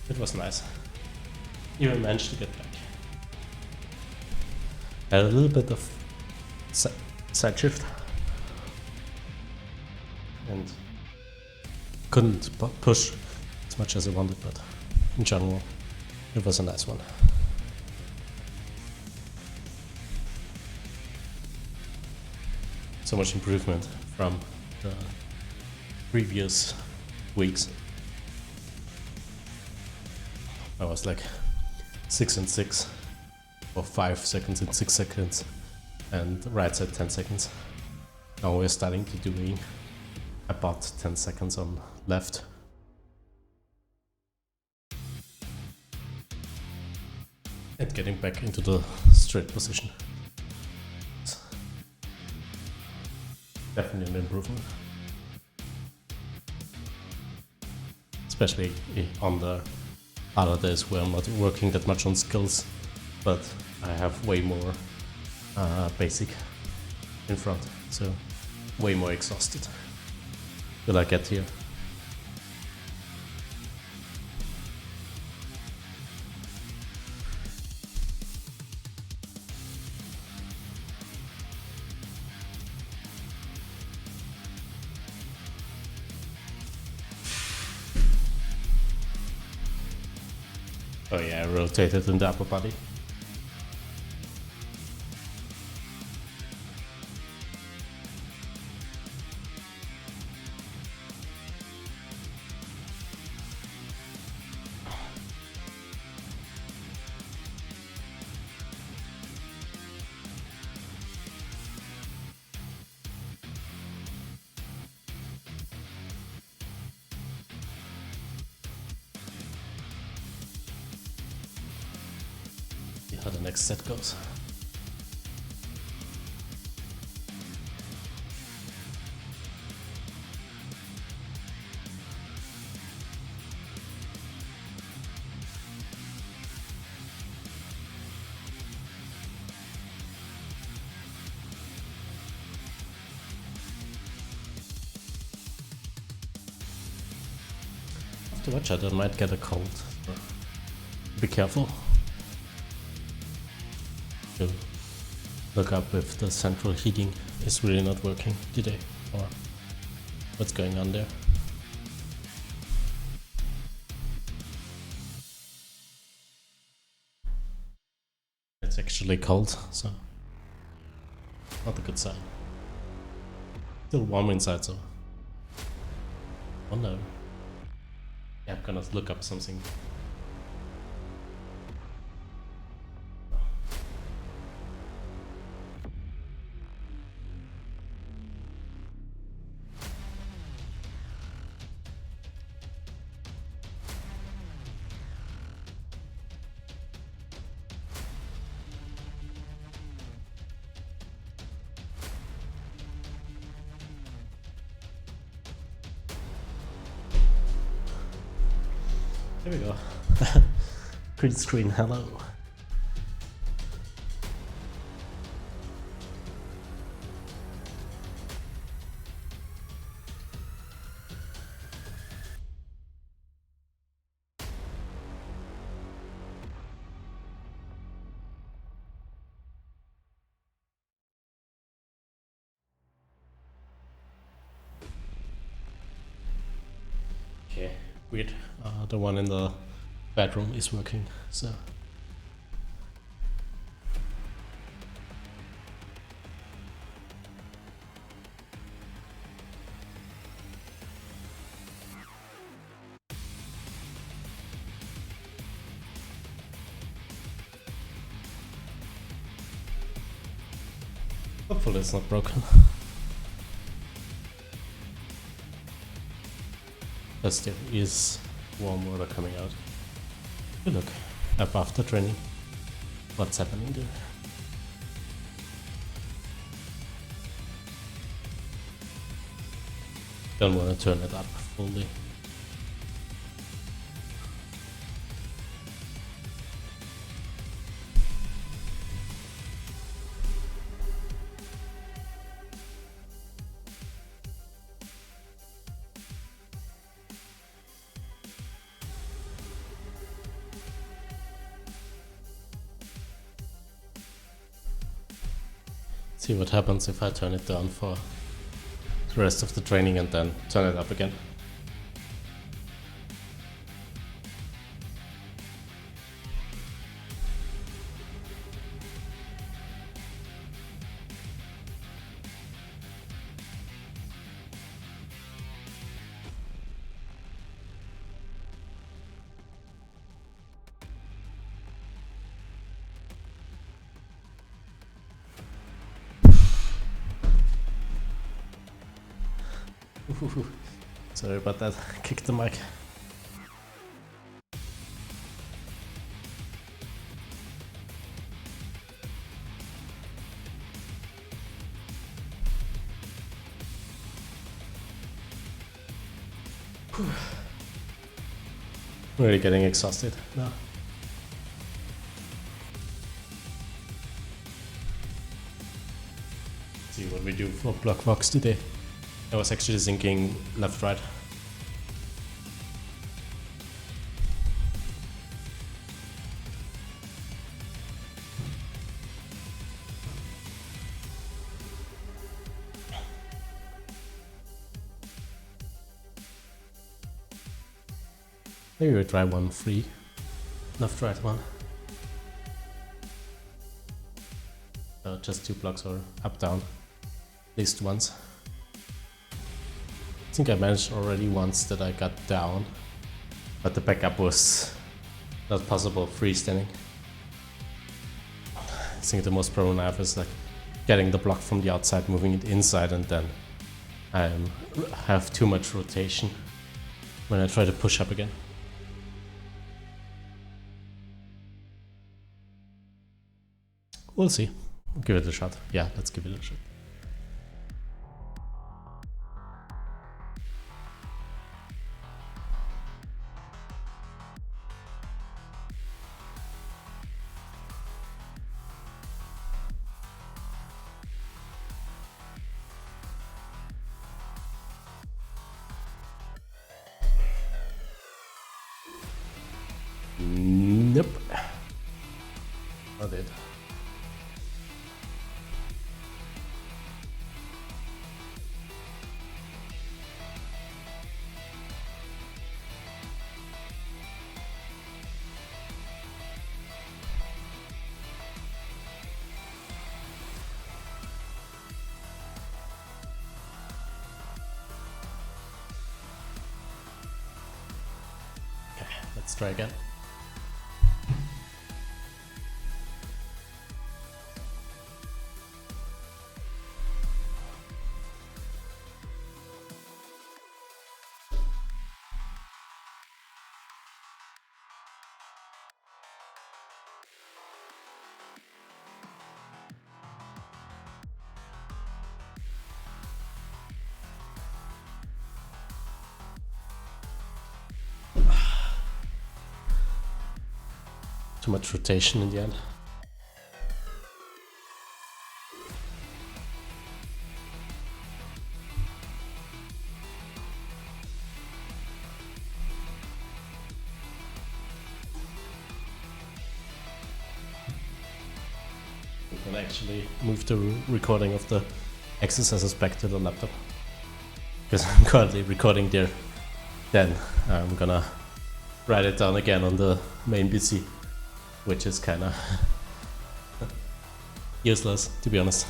S1: It was nice. Even managed to get back. Had a little bit of side shift. And couldn't push as much as I wanted, but in general, it was a nice one. So much improvement from the previous weeks. I was like 6 and 6, or 5 seconds and 6 seconds, and right side 10 seconds. Now we're starting to doing about 10 seconds on left. And getting back into the straight position. Definitely an improvement. Especially on the other days where I'm not working that much on skills, but I have way more basic in front, so way more exhausted. Will I get here? Oh yeah, I rotated in the upper body. How the next set goes. Have to watch out, I might get a cold. Be careful. Look up if the central heating is really not working today, or what's going on there. It's actually cold, so not a good sign. Still warm inside, so oh no. Yeah, I'm gonna look up something. There we go. Print screen, hello. Okay, weird. The one in the bedroom is working, so Hopefully it's not broken. But still is warm water coming out. Good look up after training. What's happening there? Don't want to turn it up fully. See what happens if I turn it down for the rest of the training and then turn it up again. Sorry about that, kicked the mic. Really getting exhausted now. See what we do for block walks today. I was actually thinking left, right. Maybe we try one free, left, right one. Just 2 blocks or up, down, at least once. I think I managed already once that I got down, but the backup was not possible freestanding. I think the most problem I have is like getting the block from the outside, moving it inside, and then I have too much rotation when I try to push up again. We'll see. Give it a shot. Yeah, let's give it a shot. Nope. Not it. Okay, let's try again. Too much rotation in the end. We can actually move the recording of the exercises back to the laptop, because I'm currently recording there. Then I'm gonna write it down again on the main PC, which is kinda useless, to be honest.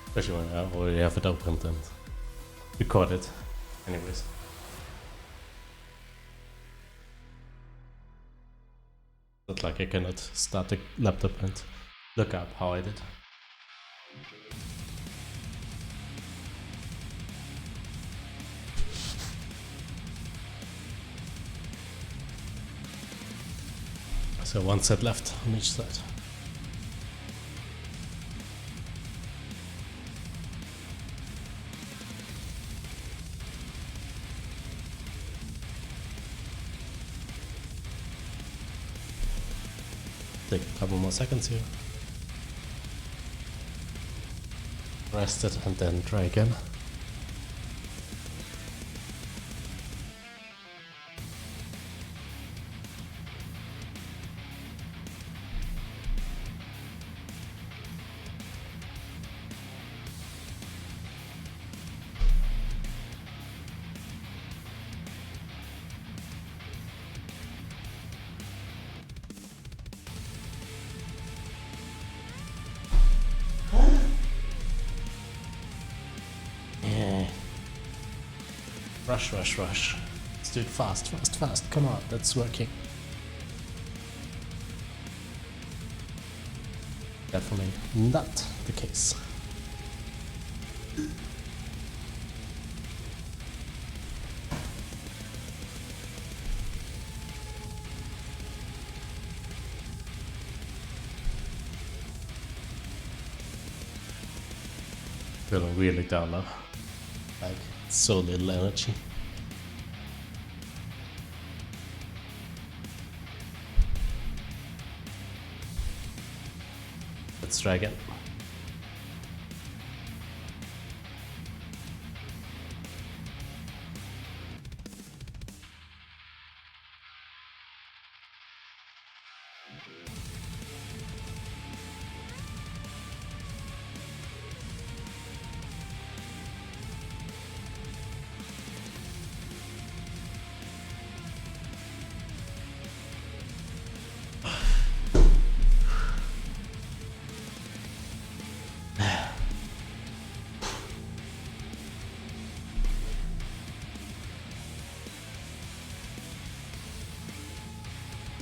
S1: Especially when I already have it opened and recorded anyways. but like I cannot start the laptop and look up how I did. So one set left on each side. Take a couple more seconds here. Rest it and then try again. Rush, rush, rush. Let's do it fast, fast, fast. Come on, that's working. Definitely not the case. Feeling really down now. Like, so little energy. Let's try again.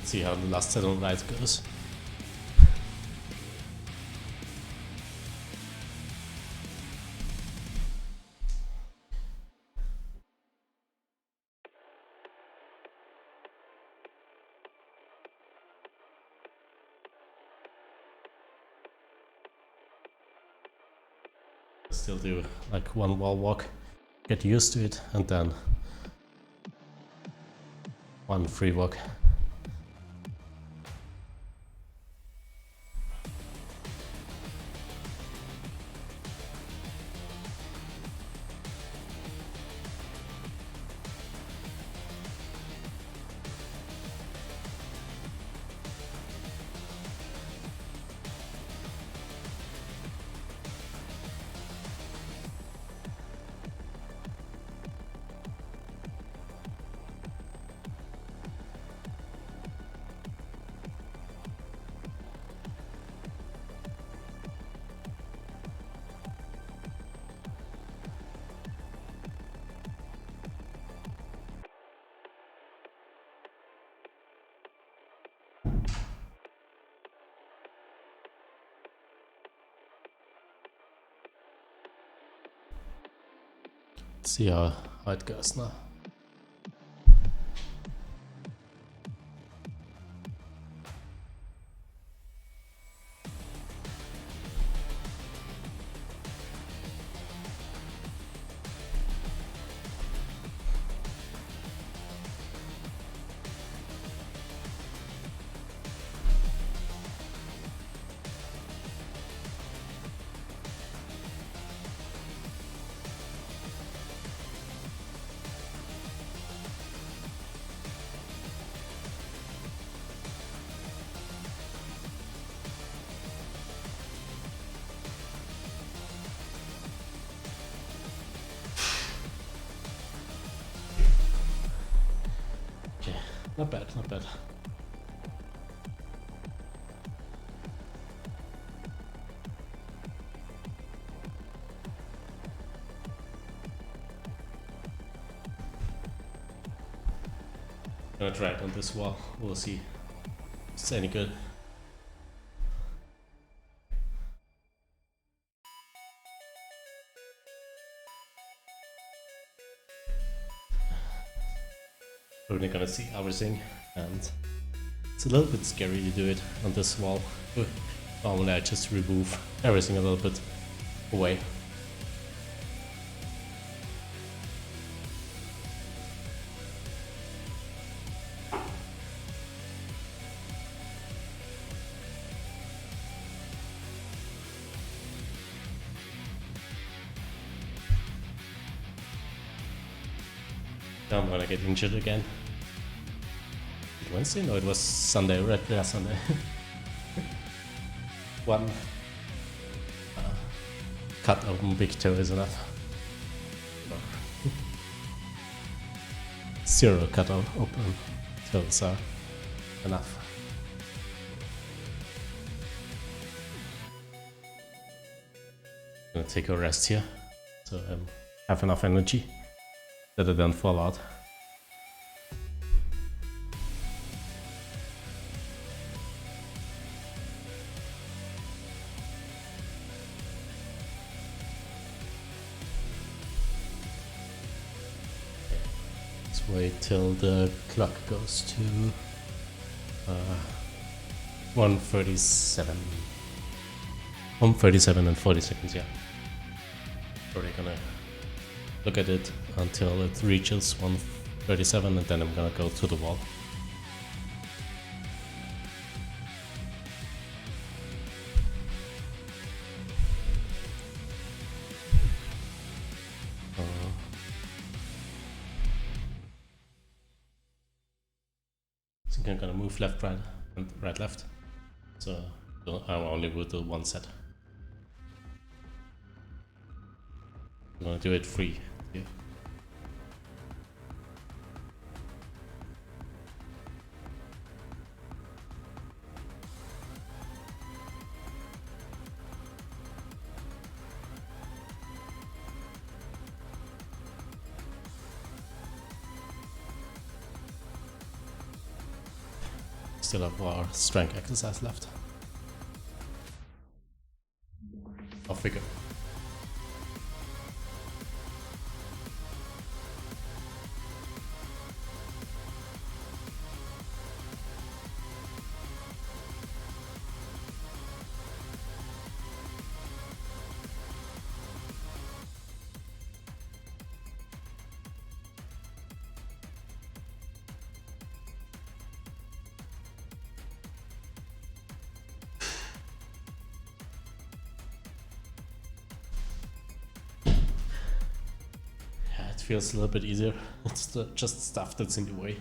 S1: See how the last set on right goes. Still do like one wall walk, get used to it, and then one free walk. See how it goes now. Not bad, not bad. Gonna try it on this wall, we'll see. it's any good. We're really gonna see everything, and it's a little bit scary to do it on this wall. Normally I just remove everything a little bit away. Now I'm gonna get injured again. Wednesday? No, it was Sunday, right? Yeah, Sunday. One cut open big toe is enough. No. 0 cut open toes are enough. I'm gonna take a rest here, so I have enough energy that I don't fall out. Wait till the clock goes to 1:37. 1:37 and 40 seconds, yeah. Probably gonna look at it until it reaches 1:37 and then I'm gonna go to the wall. I'm gonna move left, right, and right, left. So I only will do one set. I'm gonna do it free here. Still have more strength exercise left. Off we go. Feels a little bit easier. It's just stuff that's in the way.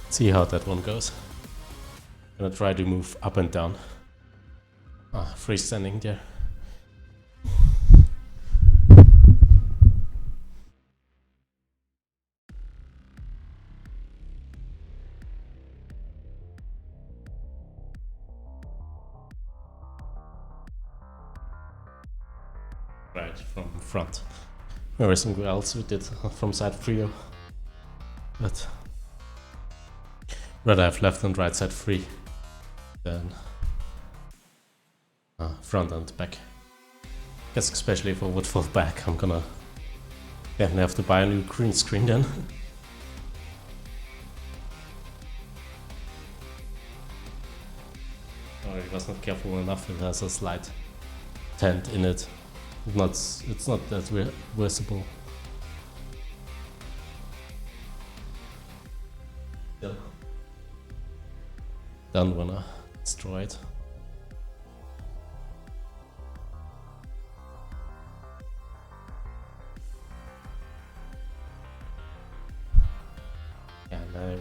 S1: See how that one goes. I'm gonna try to move up and down. Freestanding there. Right, from front. Everything else we did from side trio. But rather have left and right side free than front and back. Guess especially if I would fall back, I'm gonna definitely have to buy a new green screen then. Oh, I was not careful enough. It has a slight tent in it. It's not that visible. Yeah. Don't wanna destroy it.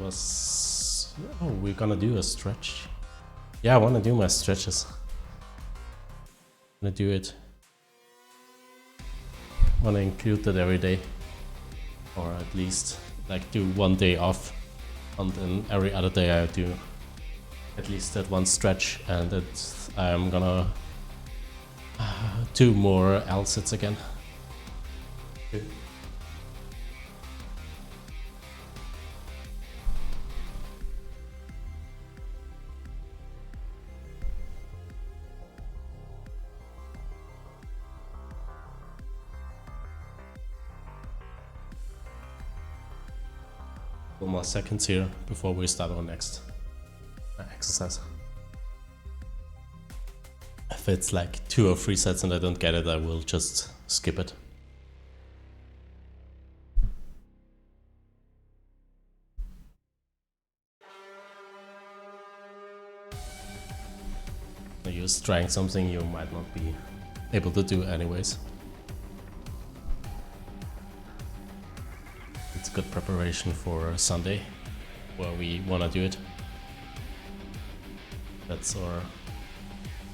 S2: was... Oh, we're gonna do a stretch. Yeah, I wanna do my stretches. I'm gonna do it. Wanna include that every day. Or at least like do one day off. And then every other day I do at least that one stretch, and I'm gonna do more L-sits again. Good. Couple more seconds here before we start our next exercise. If it's like 2 or 3 sets and I don't get it, I will just skip it. You're trying something you might not be able to do anyways. It's good preparation for Sunday, where we wanna do it. That's our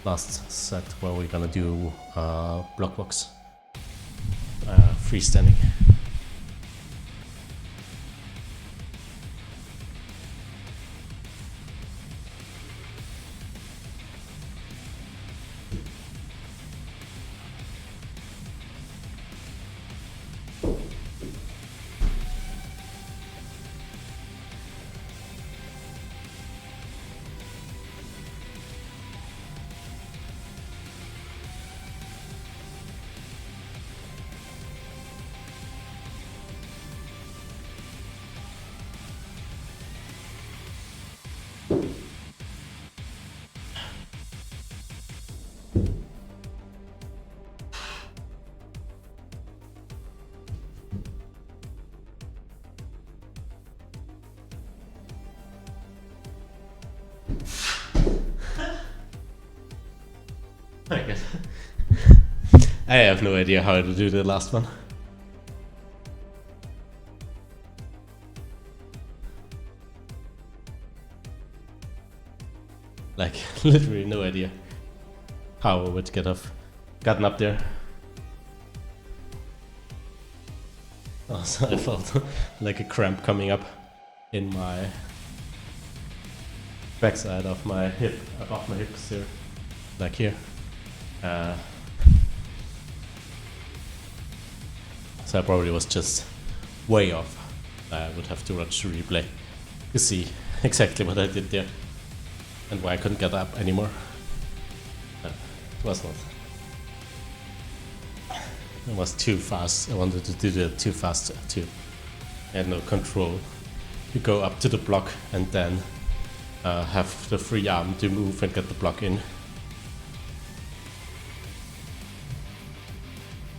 S2: last set where we're gonna do block box, freestanding. I guess. I have no idea how to do the last one. Like, literally no idea how I would gotten up there. Also, I felt like a cramp coming up in my backside of my hip, above my hips here, like here. So I probably was just way off. I would have to watch the replay to see exactly what I did there and why I couldn't get up anymore. It was not. It was too fast. I wanted to do it too fast too. I had no control. You go up to the block and then have the free arm to move and get the block in.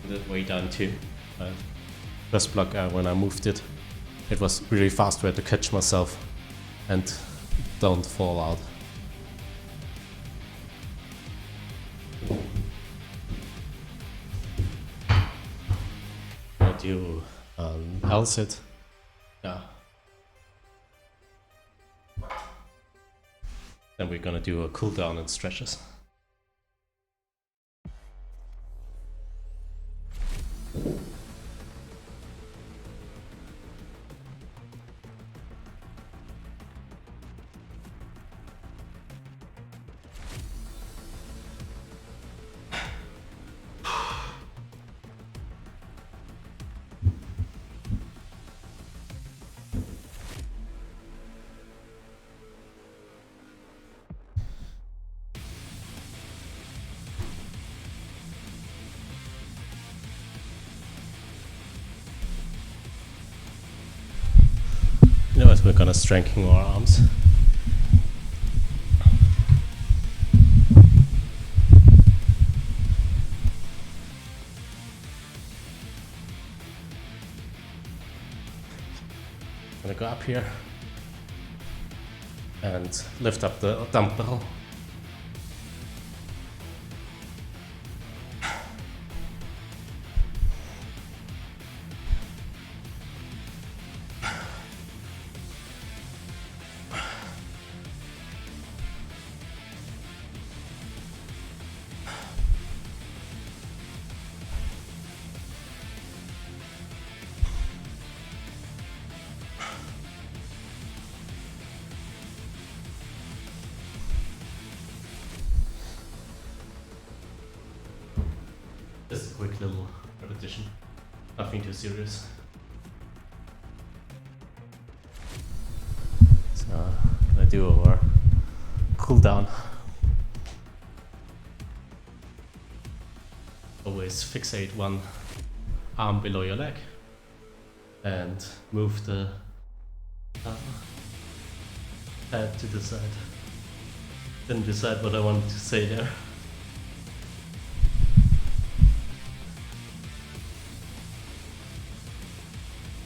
S2: That way down too. First block, when I moved it, it was really fast. I had to catch myself and don't fall out. I do L-sit. Yeah. Then we're gonna do a cool down and stretches. You know what, we're gonna strengthen our arms. I'm gonna go up here and lift up the dumbbell. quick little repetition. Nothing too serious. So, gonna do our cool down. Always fixate one arm below your leg and move the head to the side. Didn't decide what I wanted to say there.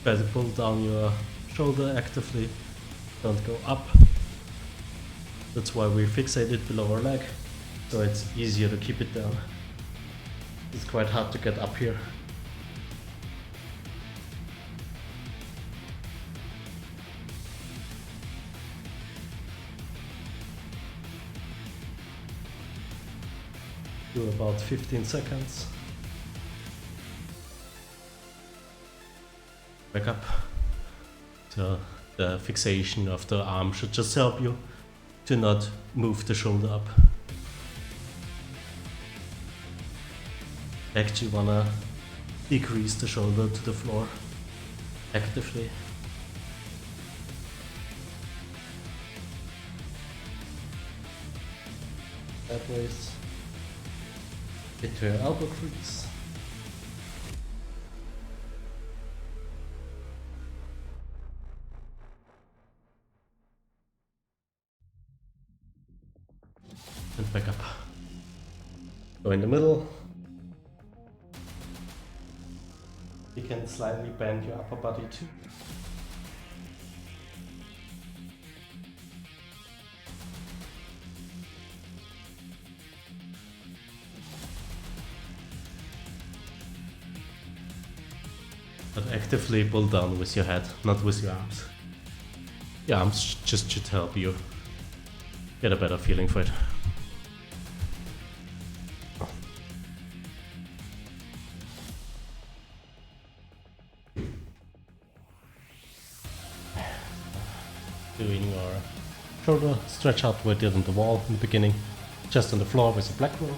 S2: Try to pull down your shoulder actively, don't go up. That's why we fixate it below our leg, so it's easier to keep it down. It's quite hard to get up here. Do about 15 seconds. Back up. So the fixation of the arm should just help you to not move the shoulder up. Actually wanna decrease the shoulder to the floor actively. Sideways. Into your elbow crease. And back up. Go in the middle. You can slightly bend your upper body too. But actively pull down with your head, not with your arms. Your arms just should help you get a better feeling for it. Doing our shoulder stretch out we did on the wall in the beginning, just on the floor with a black roll.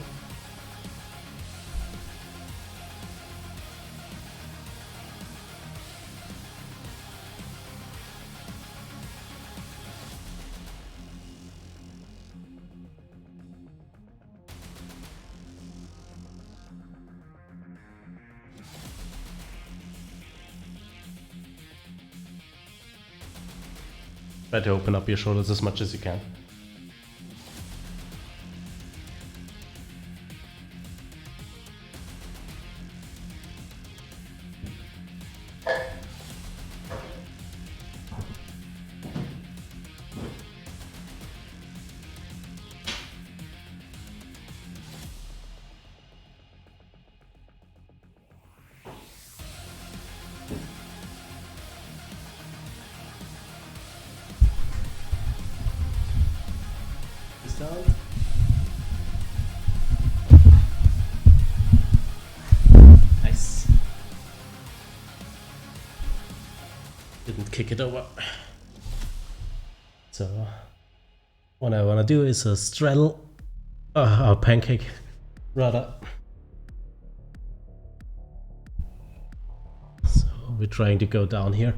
S2: Try to open up your shoulders as much as you can. Down. Nice. Didn't kick it over. So what I want to do is a straddle, a pancake rather. So we're trying to go down here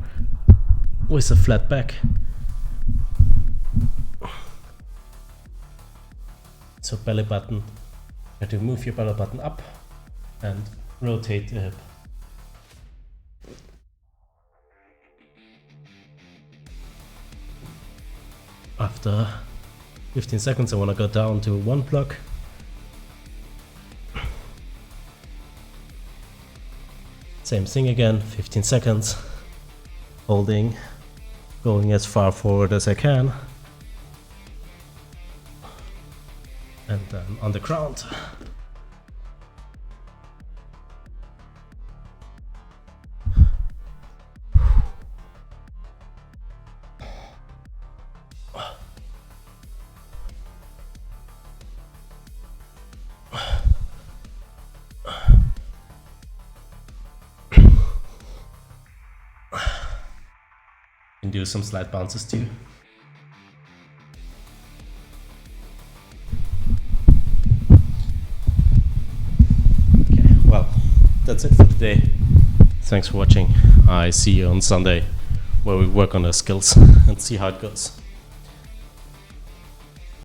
S2: with a flat back. So belly button, try to move your belly button up and rotate the hip. After 15 seconds I want to go down to one block. Same thing again, 15 seconds, holding, going as far forward as I can. And then on the ground. And do some slight bounces too. Well, that's it for today. Thanks for watching. I see you on Sunday, where we work on our skills and see how it goes.